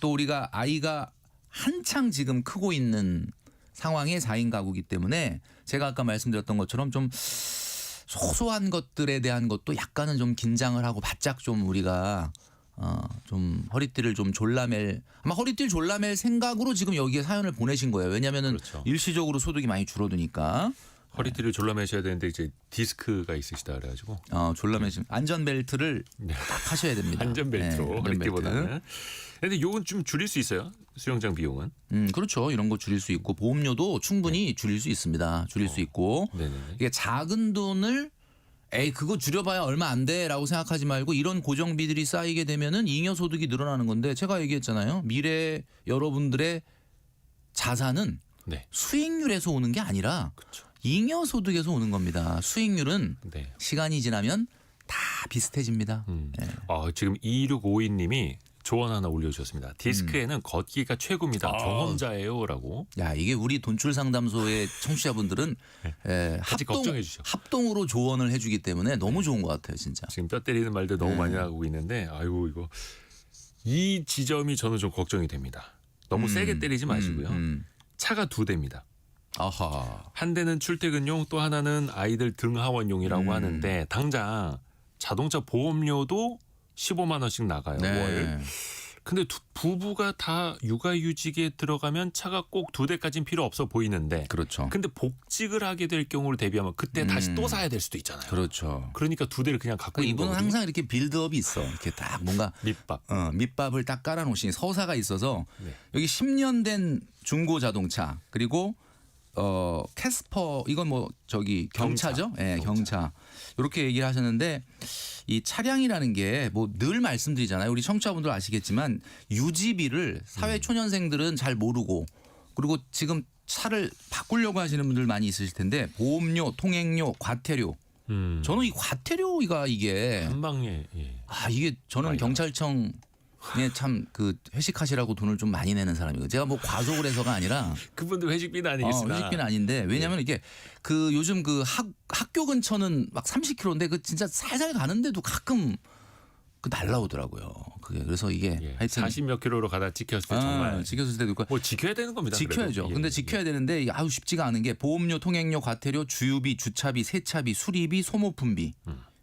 C: 또 우리가 아이가 한창 지금 크고 있는 상황의 4인 가구이기 때문에 제가 아까 말씀드렸던 것처럼 좀 소소한 것들에 대한 것도 약간은 좀 긴장을 하고 바짝 좀 우리가 좀 허리띠를 좀 졸라맬 아마 허리띠를 졸라맬 생각으로 지금 여기에 사연을 보내신 거예요. 왜냐하면은
B: 그렇죠.
C: 일시적으로 소득이 많이 줄어드니까
B: 허리띠를 졸라매셔야 되는데 이제 디스크가 있으시다 그래가지고
C: 졸라매시면 안전벨트를
B: 네.
C: 딱 하셔야 됩니다.
B: 안전벨트로
C: 네,
B: 허리띠보다는. 근데 요건 좀 줄일 수 있어요. 수영장 비용은.
C: 그렇죠. 이런 거 줄일 수 있고 보험료도 충분히 줄일 수 있습니다. 줄일 수 있고
B: 네네.
C: 이게 작은 돈을 그거 줄여봐야 얼마 안 돼라고 생각하지 말고 이런 고정비들이 쌓이게 되면은 잉여 소득이 늘어나는 건데 제가 얘기했잖아요. 미래 여러분들의 자산은
B: 네.
C: 수익률에서 오는 게 아니라
B: 그렇죠.
C: 잉여 소득에서 오는 겁니다. 수익률은
B: 네.
C: 시간이 지나면 다 비슷해집니다. 네.
B: 지금 2652님이 조언 하나 올려주셨습니다. 디스크에는 걷기가 최고입니다. 경험자예요라고.
C: 야 이게 우리 돈줄 상담소의 청취자분들은
B: 같이 걱정해 주셔.
C: 합동으로 조언을 해주기 때문에 너무 좋은 것 같아요, 진짜.
B: 지금 뼈 때리는 말들 너무 많이 하고 있는데 아이고 이거 이 지점이 저는 좀 걱정이 됩니다. 너무 세게 때리지 마시고요. 차가 2대입니다.
C: 아하.
B: 한 대는 출퇴근용 또 하나는 아이들 등하원용이라고 하는데 당장 자동차 보험료도 15만 원씩 나가요. 월. 근데 부부가 다 육아휴직에 들어가면 차가 꼭 2대까지는 필요 없어 보이는데
C: 그렇죠.
B: 근데 복직을 하게 될 경우를 대비하면 그때 다시 또 사야 될 수도 있잖아요.
C: 그렇죠.
B: 그러니까 2대를 그냥 갖고 있는
C: 이분은
B: 거거든요.
C: 항상 이렇게 빌드업이 있어. 이렇게 딱 뭔가
B: 밑밥.
C: 밑밥을 딱 깔아놓으신 서사가 있어서
B: 네.
C: 여기 10년 된 중고 자동차 그리고 캐스퍼 이건 뭐 저기 경차죠? 예, 경차. 이렇게 얘기를 하셨는데 이 차량이라는 게 뭐 늘 말씀드리잖아요. 우리 청취자분들 아시겠지만 유지비를 사회 초년생들은 잘 모르고 그리고 지금 차를 바꾸려고 하시는 분들 많이 있으실 텐데 보험료, 통행료, 과태료. 저는 이 과태료가 이게
B: 한 방에
C: 이게 저는
B: 많이
C: 경찰청 참 그 회식하시라고 돈을 좀 많이 내는 사람이고 제가 뭐 과속을 해서가 아니라
B: 그분들 회식비는 아니겠으나
C: 회식비는 아닌데 왜냐하면 이게 그 요즘 그 학교 근처는 막 30km인데 그 진짜 살살 가는데도 가끔 그 날라오더라고요. 그게 그래서 이게 하여튼
B: 40몇 킬로로 가다 찍혔을 때 정말
C: 지켰을 때도 있고
B: 뭐 지켜야 되는 겁니다.
C: 지켜야죠.
B: 그래도.
C: 근데 지켜야 되는데 이게 쉽지가 않은 게 보험료, 통행료, 과태료, 주유비, 주차비, 세차비, 수리비, 소모품비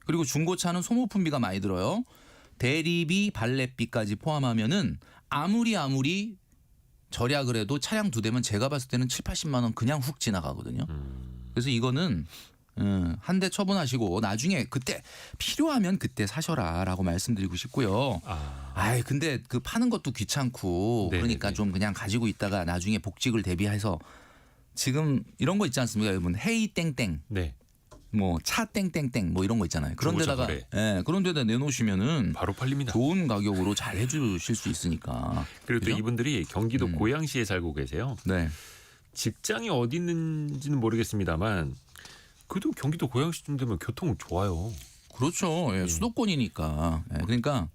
C: 그리고 중고차는 소모품비가 많이 들어요. 대리비, 발렛비까지 포함하면은 아무리 절약을 해도 차량 2대면 제가 봤을 때는 7, 80만 원 그냥 훅 지나가거든요. 그래서 이거는 한 대 처분하시고 나중에 그때 필요하면 그때 사셔라라고 말씀드리고 싶고요. 근데 그 파는 것도 귀찮고
B: 네네네.
C: 그러니까 좀 그냥 가지고 있다가 나중에 복직을 대비해서 지금 이런 거 있지 않습니까, 여러분? 헤이 땡땡.
B: 네.
C: 뭐 차 땡땡땡 뭐 이런 거 있잖아요. 그런
B: 중고차
C: 데다가
B: 거래.
C: 그런 데다 내놓으시면은
B: 바로 팔립니다.
C: 좋은 가격으로 잘 해주실 수 있으니까.
B: 그리고 또
C: 그죠?
B: 이분들이 경기도 고양시에 살고 계세요.
C: 네.
B: 직장이 어디 있는지는 모르겠습니다만 그래도 경기도 고양시쯤 되면 교통 좋아요.
C: 그렇죠. 예, 수도권이니까. 예, 그러니까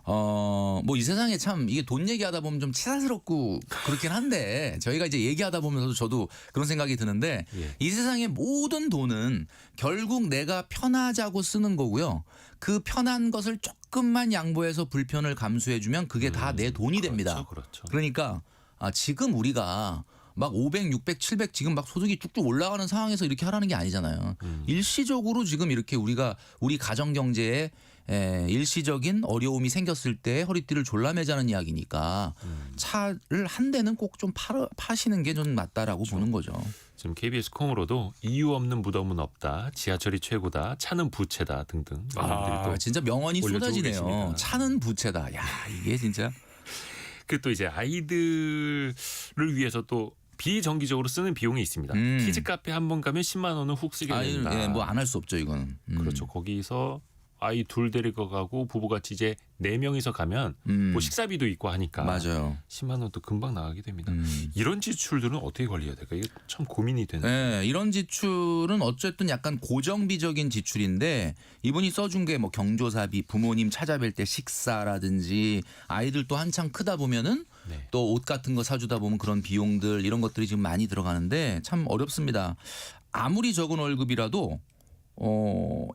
C: 뭐 이 세상에 참 이게 돈 얘기하다 보면 좀 치사스럽고 그렇긴 한데 저희가 이제 얘기하다 보면서도 저도 그런 생각이 드는데
B: 예.
C: 이 세상의 모든 돈은 결국 내가 편하자고 쓰는 거고요. 그 편한 것을 조금만 양보해서 불편을 감수해주면 그게 다 내 돈이 됩니다.
B: 그렇죠.
C: 그러니까 지금 우리가 막 500, 600, 700 지금 막 소득이 쭉쭉 올라가는 상황에서 이렇게 하라는 게 아니잖아요. 일시적으로 지금 이렇게 우리 가정 경제에 일시적인 어려움이 생겼을 때 허리띠를 졸라매자는 이야기니까 차를 한 대는 꼭 좀 파시는 게 좀 맞다라고 보는 거죠.
B: 지금 KBS 콩으로도 이유 없는 무덤은 없다, 지하철이 최고다, 차는 부채다 등등. 또
C: 진짜 명언이
B: 올려주고
C: 쏟아지네요.
B: 계십니다.
C: 차는 부채다. 야 이게 진짜.
B: 그 또 이제 아이들을 위해서 또 비정기적으로 쓰는 비용이 있습니다. 키즈 카페 한 번 가면 10만 원은 훅 쓰게 된다.
C: 뭐 안 할 수 없죠 이거는.
B: 그렇죠. 거기서 아이 둘 데리고 가고 부부같이 이제 4명이서 가면 뭐 식사비도 있고 하니까
C: 맞아요.
B: 10만 원도 금방 나가게 됩니다. 이런 지출들은 어떻게 관리해야 될까? 이게 참 고민이 되는.
C: 네, 이런 지출은 어쨌든 약간 고정비적인 지출인데 이분이 써준 게 뭐 경조사비, 부모님 찾아뵐 때 식사라든지 아이들 또 한창 크다 보면은
B: 네.
C: 또 옷 같은 거 사주다 보면 그런 비용들 이런 것들이 지금 많이 들어가는데 참 어렵습니다. 아무리 적은 월급이라도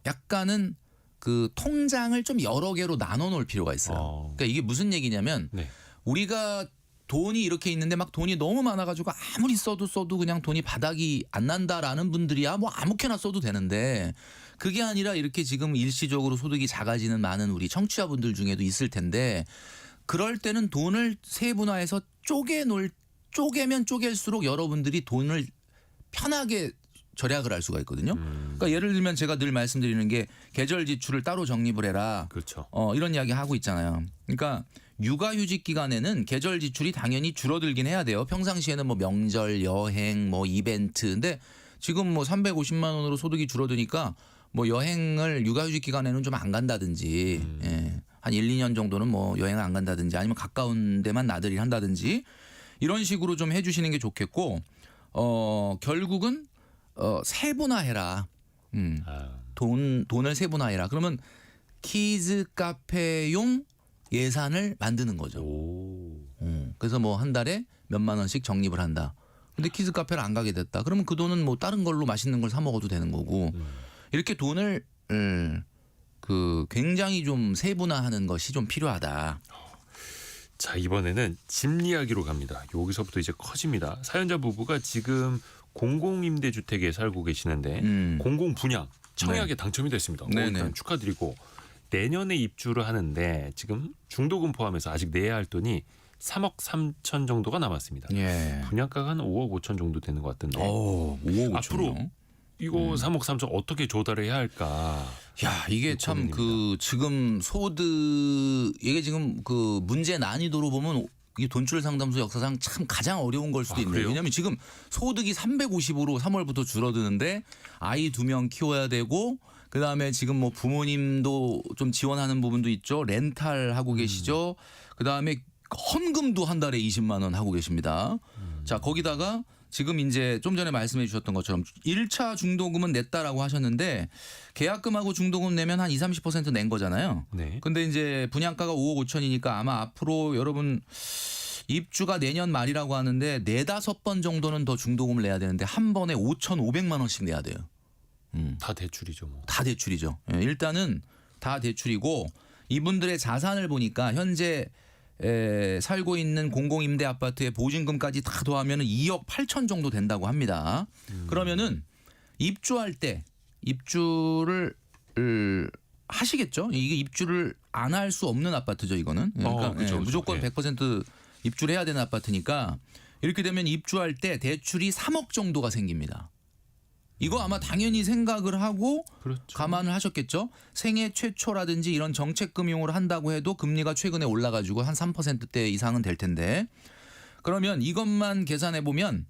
C: 약간은 그 통장을 좀 여러 개로 나눠 놓을 필요가 있어요. 그러니까 이게 무슨 얘기냐면
B: 네.
C: 우리가 돈이 이렇게 있는데 막 돈이 너무 많아가지고 아무리 써도 그냥 돈이 바닥이 안 난다라는 분들이야 뭐 아무렇게나 써도 되는데 그게 아니라 이렇게 지금 일시적으로 소득이 작아지는 많은 우리 청취자분들 중에도 있을 텐데 그럴 때는 돈을 세분화해서 쪼개면 쪼갤수록 여러분들이 돈을 편하게 절약을 할 수가 있거든요. 그러니까 예를 들면 제가 늘 말씀드리는 게 계절 지출을 따로 정립을 해라.
B: 그렇죠.
C: 이런 이야기 하고 있잖아요. 그러니까 육아휴직 기간에는 계절 지출이 당연히 줄어들긴 해야 돼요. 평상시에는 뭐 명절, 여행, 뭐 이벤트. 근데 지금 뭐 350만 원으로 소득이 줄어드니까 뭐 여행을 육아휴직 기간에는 좀 안 간다든지 예. 한 1, 2년 정도는 뭐 여행을 안 간다든지 아니면 가까운 데만 나들이 한다든지 이런 식으로 좀 해주시는 게 좋겠고 결국은 세분화해라. 돈을 세분화해라. 그러면 키즈 카페용 예산을 만드는 거죠. 그래서 뭐 한 달에 몇만 원씩 적립을 한다. 근데 키즈 카페를 안 가게 됐다. 그러면 그 돈은 뭐 다른 걸로 맛있는 걸 사 먹어도 되는 거고 이렇게 돈을 굉장히 좀 세분화하는 것이 좀 필요하다.
B: 자, 이번에는 집 이야기로 갑니다. 여기서부터 이제 커집니다. 사연자 부부가 지금 공공임대주택에 살고 계시는데 공공 분양 청약에 당첨이 됐습니다. 일단 축하드리고 내년에 입주를 하는데 지금 중도금 포함해서 아직 내야 할 돈이 3억 3천 정도가 남았습니다.
C: 예.
B: 분양가가 한 5억 5천 정도 되는 것 같은데
C: 5억 5천.
B: 앞으로 이거 3억 3천 어떻게 조달해야 할까?
C: 야, 이게 참 지금 이게 지금 문제 난이도로 보면 이게 돈줄 상담소 역사상 참 가장 어려운 걸 수도 있네요. 왜냐하면 지금 소득이 350으로 3월부터 줄어드는데 아이 2명 키워야 되고 그다음에 지금 뭐 부모님도 좀 지원하는 부분도 있죠. 렌탈 하고 계시죠. 그다음에 헌금도 한 달에 20만 원 하고 계십니다. 자, 거기다가 지금 이제 좀 전에 말씀해 주셨던 것처럼 1차 중도금은 냈다라고 하셨는데 계약금하고 중도금 내면 한 20-30% 낸 거잖아요.
B: 네.
C: 근데 이제 분양가가 5억 5천이니까 아마 앞으로 여러분 입주가 내년 말이라고 하는데 4-5번 정도는 더 중도금을 내야 되는데 한 번에 5,500만 원씩 내야 돼요.
B: 다 대출이죠, 뭐.
C: 다 대출이죠. 일단은 다 대출이고 이분들의 자산을 보니까 현재 살고 있는 공공임대 아파트의 보증금까지 다 더하면 2억 8천 정도 된다고 합니다. 그러면은 입주할 때 입주를 하시겠죠? 이게 입주를 안 할 수 없는 아파트죠, 이거는. 그러니까
B: 그렇죠.
C: 무조건
B: 예.
C: 100% 입주를 해야 되는 아파트니까 이렇게 되면 입주할 때 대출이 3억 정도가 생깁니다. 이거 아마 당연히 생각을 하고
B: 그렇죠.
C: 감안을 하셨겠죠. 생애 최초라든지 이런 정책금융을 한다고 해도 금리가 최근에 올라가지고 한 3%대 이상은 될 텐데 그러면 이것만 계산해 보면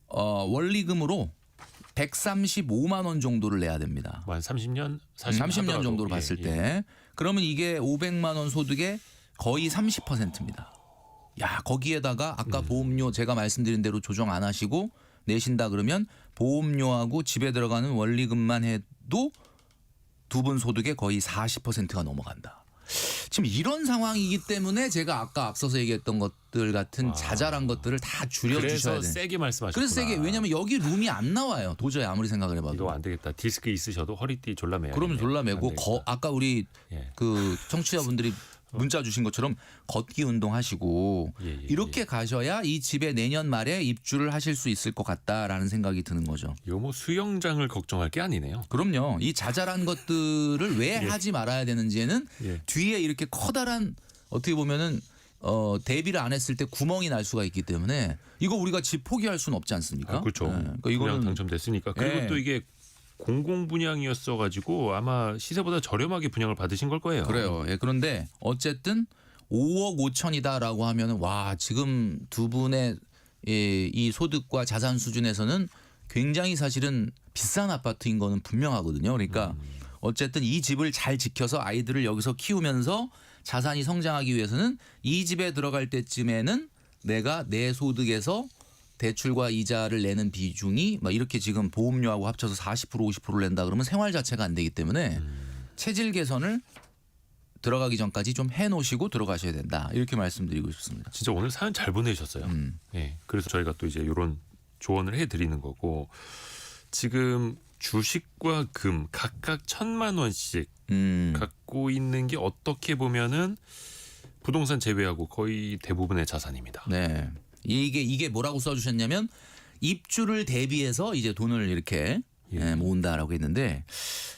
C: 원리금으로 135만 원 정도를 내야 됩니다.
B: 한 30년,
C: 30년 정도로 봤을 때 그러면 이게 500만 원 소득의 거의 30%입니다. 야, 거기에다가 아까 보험료 제가 말씀드린 대로 조정 안 하시고 내신다 그러면 보험료하고 집에 들어가는 원리금만 해도 두 분 소득의 거의 40%가 넘어간다. 지금 이런 상황이기 때문에 제가 아까 앞서서 얘기했던 것들 같은 자잘한 것들을 다 줄여주셔야
B: 그래서
C: 돼요.
B: 세게 말씀하셨구나.
C: 그래서 세게 왜냐하면 여기 룸이 안 나와요. 도저히 아무리 생각을 해봐도.
B: 이거 안 되겠다. 디스크 있으셔도 허리띠 졸라매요.
C: 그러면 졸라매고 아까 우리
B: 예.
C: 그 청취자분들이 문자 주신 것처럼 걷기 운동하시고
B: 예, 예,
C: 이렇게 가셔야 이 집에 내년 말에 입주를 하실 수 있을 것 같다라는 생각이 드는 거죠.
B: 이거 뭐 수영장을 걱정할 게 아니네요.
C: 그럼요. 이 자잘한 것들을 왜 하지 말아야 되는지에는
B: 예.
C: 뒤에 이렇게 커다란 어떻게 보면은 대비를 안 했을 때 구멍이 날 수가 있기 때문에 이거 우리가 집 포기할 수는 없지 않습니까?
B: 그렇죠.
C: 그러니까
B: 분양
C: 이거는
B: 당첨됐으니까. 그리고
C: 예.
B: 또 이게 공공 분양이었어 가지고 아마 시세보다 저렴하게 분양을 받으신 걸 거예요.
C: 그래요. 예, 그런데 어쨌든 5억 5천이다라고 하면은 와 지금 두 분의 이 소득과 자산 수준에서는 굉장히 사실은 비싼 아파트인 거는 분명하거든요. 그러니까 어쨌든 이 집을 잘 지켜서 아이들을 여기서 키우면서 자산이 성장하기 위해서는 이 집에 들어갈 때쯤에는 내가 내 소득에서 대출과 이자를 내는 비중이 막 이렇게 지금 보험료하고 합쳐서 40% 50%를 낸다 그러면 생활 자체가 안 되기 때문에 체질 개선을 들어가기 전까지 좀 해놓으시고 들어가셔야 된다. 이렇게 말씀드리고 싶습니다.
B: 진짜 오늘 사연 잘 보내셨어요. 예. 그래서 저희가 또 이제 이런 조언을 해드리는 거고 지금 주식과 금 각각 1,000만 원씩 갖고 있는 게 어떻게 보면은 부동산 제외하고 거의 대부분의 자산입니다.
C: 네. 이게 뭐라고 써주셨냐면 입주를 대비해서 이제 돈을 이렇게 모은다라고 했는데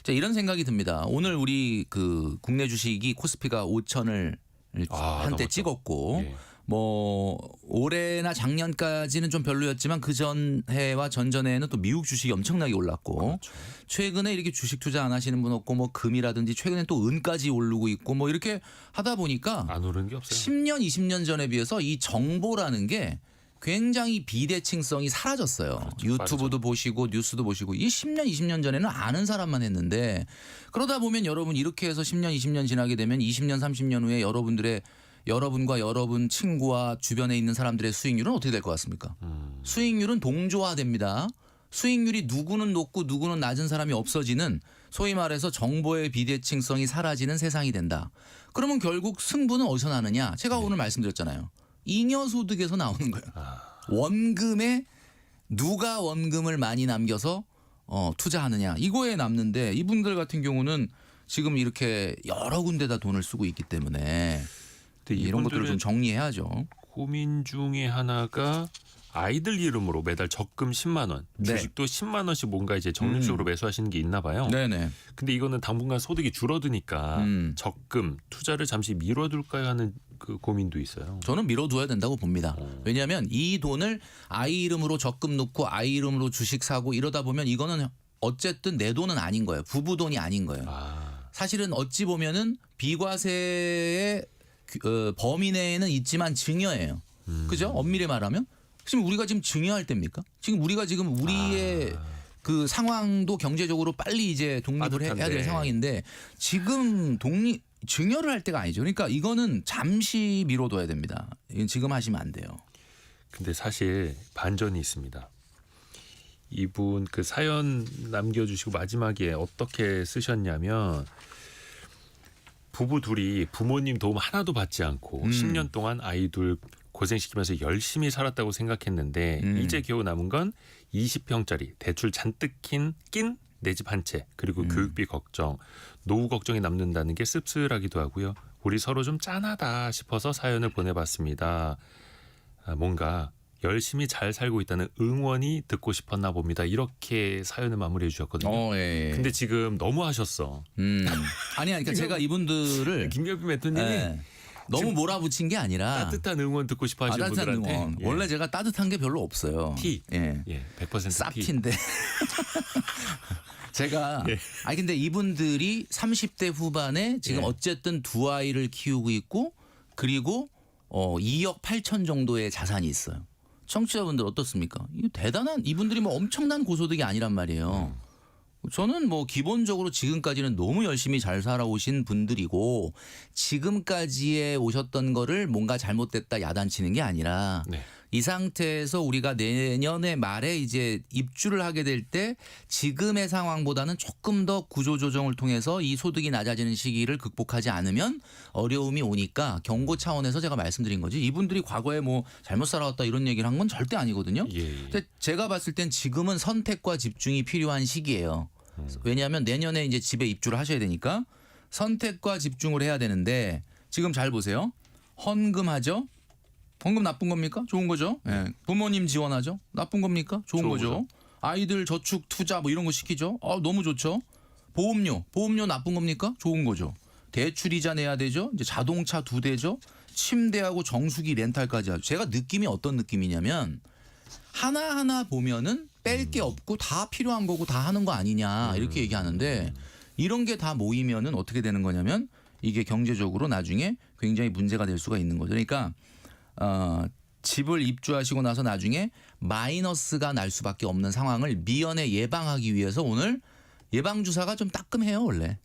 C: 자, 이런 생각이 듭니다. 오늘 우리 그 국내 주식이 코스피가 5천을 한때
B: 넘었죠.
C: 찍었고
B: 예.
C: 뭐 올해나 작년까지는 좀 별로였지만 그 전해와 전전해에는 또 미국 주식이 엄청나게 올랐고
B: 그렇죠.
C: 최근에 이렇게 주식 투자 안 하시는 분 없고 뭐 금이라든지 최근에 또 은까지 오르고 있고 뭐 이렇게 하다 보니까
B: 안 오르는 게 없어요.
C: 10년 20년 전에 비해서 이 정보라는 게 굉장히 비대칭성이 사라졌어요.
B: 그렇죠.
C: 유튜브도
B: 빠르죠.
C: 보시고 뉴스도 보시고 이 10년 20년 전에는 아는 사람만 했는데 그러다 보면 여러분 이렇게 해서 10년 20년 지나게 되면 20년 30년 후에 여러분과 여러분 친구와 주변에 있는 사람들의 수익률은 어떻게 될 것 같습니까? 수익률은 동조화됩니다. 수익률이 누구는 높고 누구는 낮은 사람이 없어지는 소위 말해서 정보의 비대칭성이 사라지는 세상이 된다. 그러면 결국 승부는 어디서 나느냐? 제가 오늘 말씀드렸잖아요. 잉여소득에서 나오는 거예요. 원금에 누가 원금을 많이 남겨서 투자하느냐 이거에 남는데 이분들 같은 경우는 지금 이렇게 여러 군데다 돈을 쓰고 있기 때문에 이런 것들을 좀 정리해야죠.
B: 고민 중에 하나가 아이들 이름으로 매달 적금 10만 원,
C: 네.
B: 주식도 10만 원씩 뭔가 이제 적립식으로 매수하시는 게 있나 봐요.
C: 네네.
B: 근데 이거는 당분간 소득이 줄어드니까 적금 투자를 잠시 미뤄둘까요 하는 그 고민도 있어요.
C: 저는 미뤄둬야 된다고 봅니다. 왜냐하면 이 돈을 아이 이름으로 적금 넣고 아이 이름으로 주식 사고 이러다 보면 이거는 어쨌든 내 돈은 아닌 거예요. 부부 돈이 아닌 거예요. 사실은 어찌 보면은 비과세의 범위 내에는 있지만 증여예요. 그죠? 엄밀히 말하면 지금 우리가 지금 증여할 때입니까? 지금 우리가 지금 우리의 그 상황도 경제적으로 빨리 이제 독립을 해야 될 상황인데 지금 증여를 할 때가 아니죠. 그러니까 이거는 잠시 미뤄둬야 됩니다. 이건 지금 하시면 안 돼요.
B: 근데 사실 반전이 있습니다. 이분 그 사연 남겨주시고 마지막에 어떻게 쓰셨냐면 부부 둘이 부모님 도움 하나도 받지 않고 10년 동안 아이들 고생시키면서 열심히 살았다고 생각했는데 이제 겨우 남은 건 20평짜리 대출 잔뜩 낀 내 집 한 채 그리고 교육비 걱정 노후 걱정이 남는다는 게 씁쓸하기도 하고요. 우리 서로 좀 짠하다 싶어서 사연을 보내봤습니다. 뭔가 열심히 잘 살고 있다는 응원이 듣고 싶었나 봅니다. 이렇게 사연을 마무리해 주셨거든요.
C: 예.
B: 근데 지금 너무 하셨어.
C: 아니 그러니까 제가 이분들을
B: 김경필 멘토님이
C: 너무 몰아붙인 게 아니라
B: 따뜻한 응원 듣고 싶어 하시는
C: 따뜻한
B: 분들한테
C: 응원.
B: 예.
C: 원래 제가 따뜻한 게 별로 없어요.
B: 티.
C: 예.
B: 100% 티.
C: 쌉티인데 제가 아니 근데 이분들이 30대 후반에 지금 어쨌든 두 아이를 키우고 있고 그리고 2억 8천 정도의 자산이 있어요. 청취자분들 어떻습니까? 이거 대단한 이분들이 뭐 엄청난 고소득이 아니란 말이에요. 저는 뭐 기본적으로 지금까지는 너무 열심히 잘 살아오신 분들이고 지금까지에 오셨던 거를 뭔가 잘못됐다 야단치는 게 아니라 이 상태에서 우리가 내년의 말에 이제 입주를 하게 될 때 지금의 상황보다는 조금 더 구조조정을 통해서 이 소득이 낮아지는 시기를 극복하지 않으면 어려움이 오니까 경고 차원에서 제가 말씀드린 거지 이분들이 과거에 뭐 잘못 살아왔다 이런 얘기를 한 건 절대 아니거든요.
B: 예.
C: 근데 제가 봤을 땐 지금은 선택과 집중이 필요한 시기예요. 왜냐하면 내년에 이제 집에 입주를 하셔야 되니까 선택과 집중을 해야 되는데 지금 잘 보세요. 헌금하죠. 헌금 나쁜 겁니까? 좋은 거죠. 예. 부모님 지원하죠. 나쁜 겁니까? 좋은 거죠. 아이들 저축 투자 뭐 이런 거 시키죠. 너무 좋죠. 보험료 나쁜 겁니까? 좋은 거죠. 대출이자 내야 되죠. 이제 자동차 2대죠. 침대하고 정수기 렌탈까지 하죠. 제가 느낌이 어떤 느낌이냐면 하나하나 보면은 뺄 게 없고 다 필요한 거고 다 하는 거 아니냐 이렇게 얘기하는데 이런 게 다 모이면은 어떻게 되는 거냐면 이게 경제적으로 나중에 굉장히 문제가 될 수가 있는 거죠. 그러니까 집을 입주하시고 나서 나중에 마이너스가 날 수밖에 없는 상황을 미연에 예방하기 위해서 오늘 예방주사가 좀 따끔해요 원래.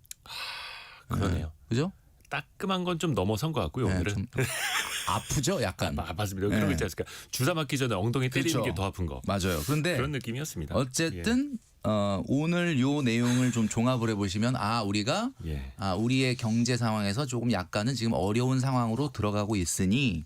B: 그러네요.
C: 그죠?
B: 따끔한 건 좀 넘어선 것 같고요.
C: 네,
B: 오늘은.
C: 좀 아프죠 약간.
B: 맞습니다.
C: 네.
B: 그런 거 있지 않습니까? 주사 맞기 전에 엉덩이 때리는
C: 그렇죠.
B: 게 더 아픈 거.
C: 맞아요. 그런데
B: 그런 느낌이었습니다.
C: 어쨌든 오늘 요 내용을 좀 종합을 해보시면 우리가
B: 예.
C: 우리의 경제 상황에서 조금 약간은 지금 어려운 상황으로 들어가고 있으니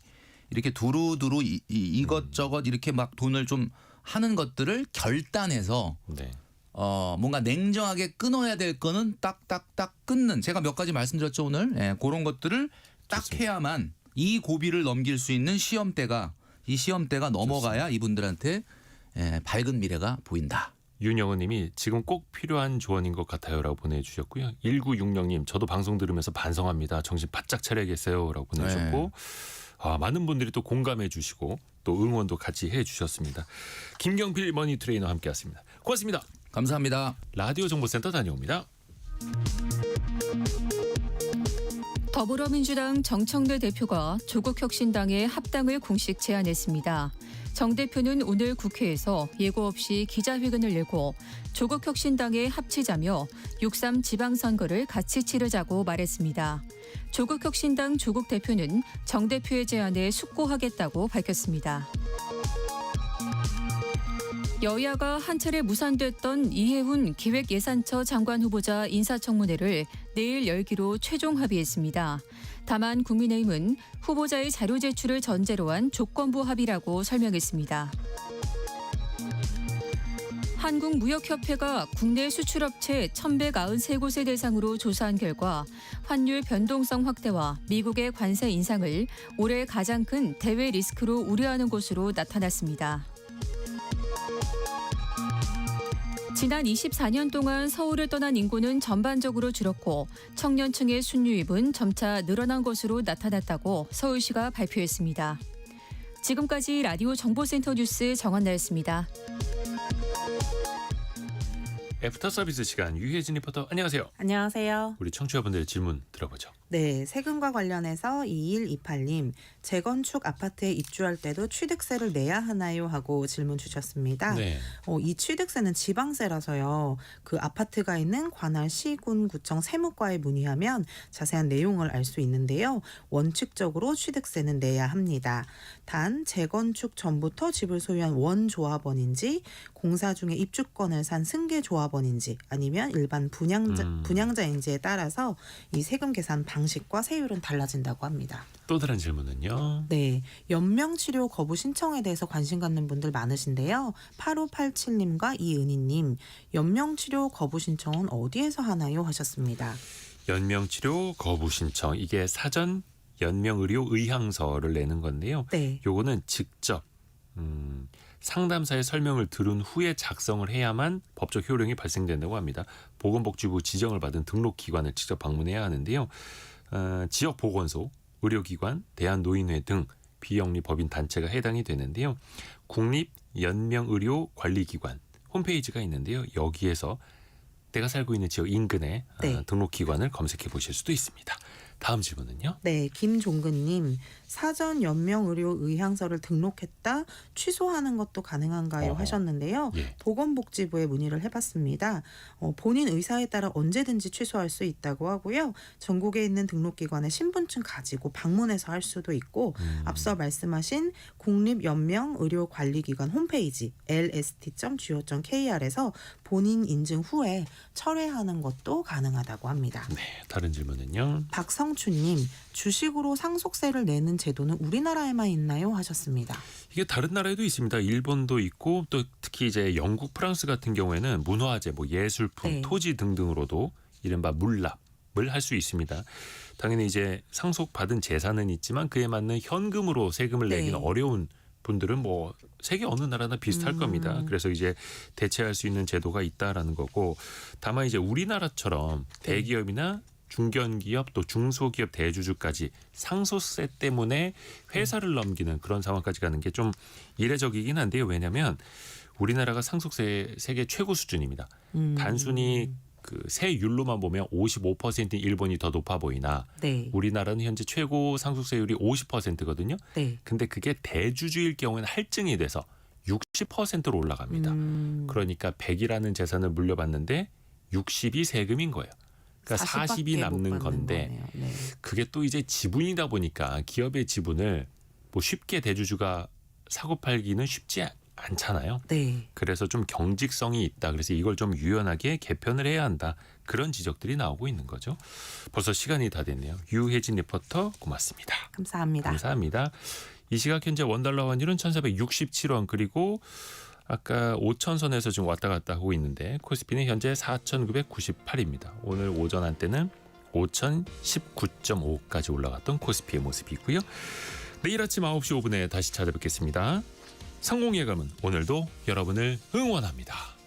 C: 이렇게 두루두루 이것저것 이렇게 막 돈을 좀 하는 것들을 결단해서
B: 네.
C: 뭔가 냉정하게 끊어야 될 거는 딱딱딱 끊는 제가 몇 가지 말씀드렸죠 오늘 그런 것들을 딱
B: 좋습니다.
C: 해야만 이 고비를 넘길 수 있는 시험대가 넘어가야 이분들한테 밝은 미래가 보인다.
B: 윤영은 님이 지금 꼭 필요한 조언인 것 같아요라고 보내주셨고요. 1960님 저도 방송 들으면서 반성합니다. 정신 바짝 차려야겠어요라고 보내주셨고 많은 분들이 또 공감해 주시고 또 응원도 같이 해 주셨습니다. 김경필 머니 트레이너 함께했습니다. 고맙습니다.
C: 감사합니다.
B: 라디오 정보센터 다녀옵니다.
A: 더불어민주당 정청래 대표가 조국혁신당의 합당을 공식 제안했습니다. 정 대표는 오늘 국회에서 예고 없이 기자회견을 열고 조국혁신당의 합치자며 6.3 지방선거를 같이 치르자고 말했습니다. 조국혁신당 조국 대표는 정 대표의 제안에 숙고하겠다고 밝혔습니다. 여야가 한 차례 무산됐던 이해훈 기획예산처 장관 후보자 인사청문회를 내일 열기로 최종 합의했습니다. 다만 국민의힘은 후보자의 자료 제출을 전제로 한 조건부 합의라고 설명했습니다. 한국무역협회가 국내 수출업체 1,193곳을 대상으로 조사한 결과 환율 변동성 확대와 미국의 관세 인상을 올해 가장 큰 대외 리스크로 우려하는 것으로 나타났습니다. 지난 24년 동안 서울을 떠난 인구는 전반적으로 줄었고 청년층의 순유입은 점차 늘어난 것으로 나타났다고 서울시가 발표했습니다. 지금까지 라디오 정보센터 뉴스 정한나였습니다.
B: 애프터 서비스 시간 유혜진 리포터 안녕하세요.
D: 안녕하세요.
B: 우리 청취자분들의 질문 들어보죠.
D: 네, 세금과 관련해서 2128님, 재건축 아파트에 입주할 때도 취득세를 내야 하나요? 하고 질문 주셨습니다.
B: 네.
D: 이 취득세는 지방세라서요. 그 아파트가 있는 관할 시군 구청 세무과에 문의하면 자세한 내용을 알 수 있는데요. 원칙적으로 취득세는 내야 합니다. 단 재건축 전부터 집을 소유한 원조합원인지 공사 중에 입주권을 산 승계조합원인지 아니면 일반 분양자인지에 따라서 이 세금 계산 방식과 세율은 달라진다고 합니다.
B: 또 다른 질문은요.
D: 네, 연명치료 거부 신청에 대해서 관심 갖는 분들 많으신데요. 8587님과 이은희님, 연명치료 거부 신청은 어디에서 하나요? 하셨습니다.
B: 연명치료 거부 신청 이게 사전 연명의료 의향서를 내는 건데요.
D: 네.
B: 요거는 직접 상담사의 설명을 들은 후에 작성을 해야만 법적 효력이 발생된다고 합니다. 보건복지부 지정을 받은 등록기관을 직접 방문해야 하는데요. 지역보건소, 의료기관, 대한노인회 등 비영리 법인 단체가 해당이 되는데요. 국립연명의료관리기관 홈페이지가 있는데요. 여기에서 내가 살고 있는 지역 인근의
D: 네.
B: 등록기관을 검색해 보실 수도 있습니다. 다음 질문은요.
D: 네, 김종근님. 사전 연명 의료 의향서를 등록했다 취소하는 것도 가능한가요?
B: 어허.
D: 하셨는데요.
B: 예.
D: 보건복지부에 문의를 해봤습니다. 본인 의사에 따라 언제든지 취소할 수 있다고 하고요. 전국에 있는 등록기관에 신분증 가지고 방문해서 할 수도 있고 앞서 말씀하신 국립연명의료관리기관 홈페이지 lst.go.kr에서 본인 인증 후에 철회하는 것도 가능하다고 합니다.
B: 네, 다른 질문은요.
D: 박성춘님, 주식으로 상속세를 내는 제도는 우리나라에만 있나요? 하셨습니다.
B: 이게 다른 나라에도 있습니다. 일본도 있고 또 특히 이제 영국, 프랑스 같은 경우에는 문화재, 뭐 예술품,
D: 네.
B: 토지 등등으로도 이른바 물납을 할 수 있습니다. 당연히 이제 상속받은 재산은 있지만 그에 맞는 현금으로 세금을
D: 네.
B: 내기는 어려운 분들은 뭐 세계 어느 나라나 비슷할 겁니다. 그래서 이제 대체할 수 있는 제도가 있다라는 거고, 다만 이제 우리나라처럼
D: 네.
B: 대기업이나 중견기업 또 중소기업 대주주까지 상속세 때문에 회사를 넘기는 그런 상황까지 가는 게 좀 이례적이긴 한데요. 왜냐하면 우리나라가 상속세 세계 최고 수준입니다. 단순히 그 세율로만 보면 55%인 일본이 더 높아 보이나
D: 네.
B: 우리나라는 현재 최고 상속세율이 50%거든요.
D: 네.
B: 근데 그게 대주주일 경우에는 할증이 돼서 60%로 올라갑니다. 그러니까 100이라는 재산을 물려받는데 60이 세금인 거예요. 그러니까 40이 남는 건데
D: 네.
B: 그게 또 이제 지분이다 보니까 기업의 지분을 뭐 쉽게 대주주가 사고 팔기는 쉽지 않잖아요.
D: 네.
B: 그래서 좀 경직성이 있다. 그래서 이걸 좀 유연하게 개편을 해야 한다. 그런 지적들이 나오고 있는 거죠. 벌써 시간이 다 됐네요. 유혜진 리포터 고맙습니다.
D: 감사합니다.
B: 감사합니다. 이 시각 현재 원달러 환율은 1,467원 그리고 아까 5,000선에서 지금 왔다 갔다 하고 있는데 코스피는 현재 4,998입니다. 오늘 오전 한때는 5,019.5까지 올라갔던 코스피의 모습이고요. 내일 아침 9시 5분에 다시 찾아뵙겠습니다. 상공예감은 오늘도 여러분을 응원합니다.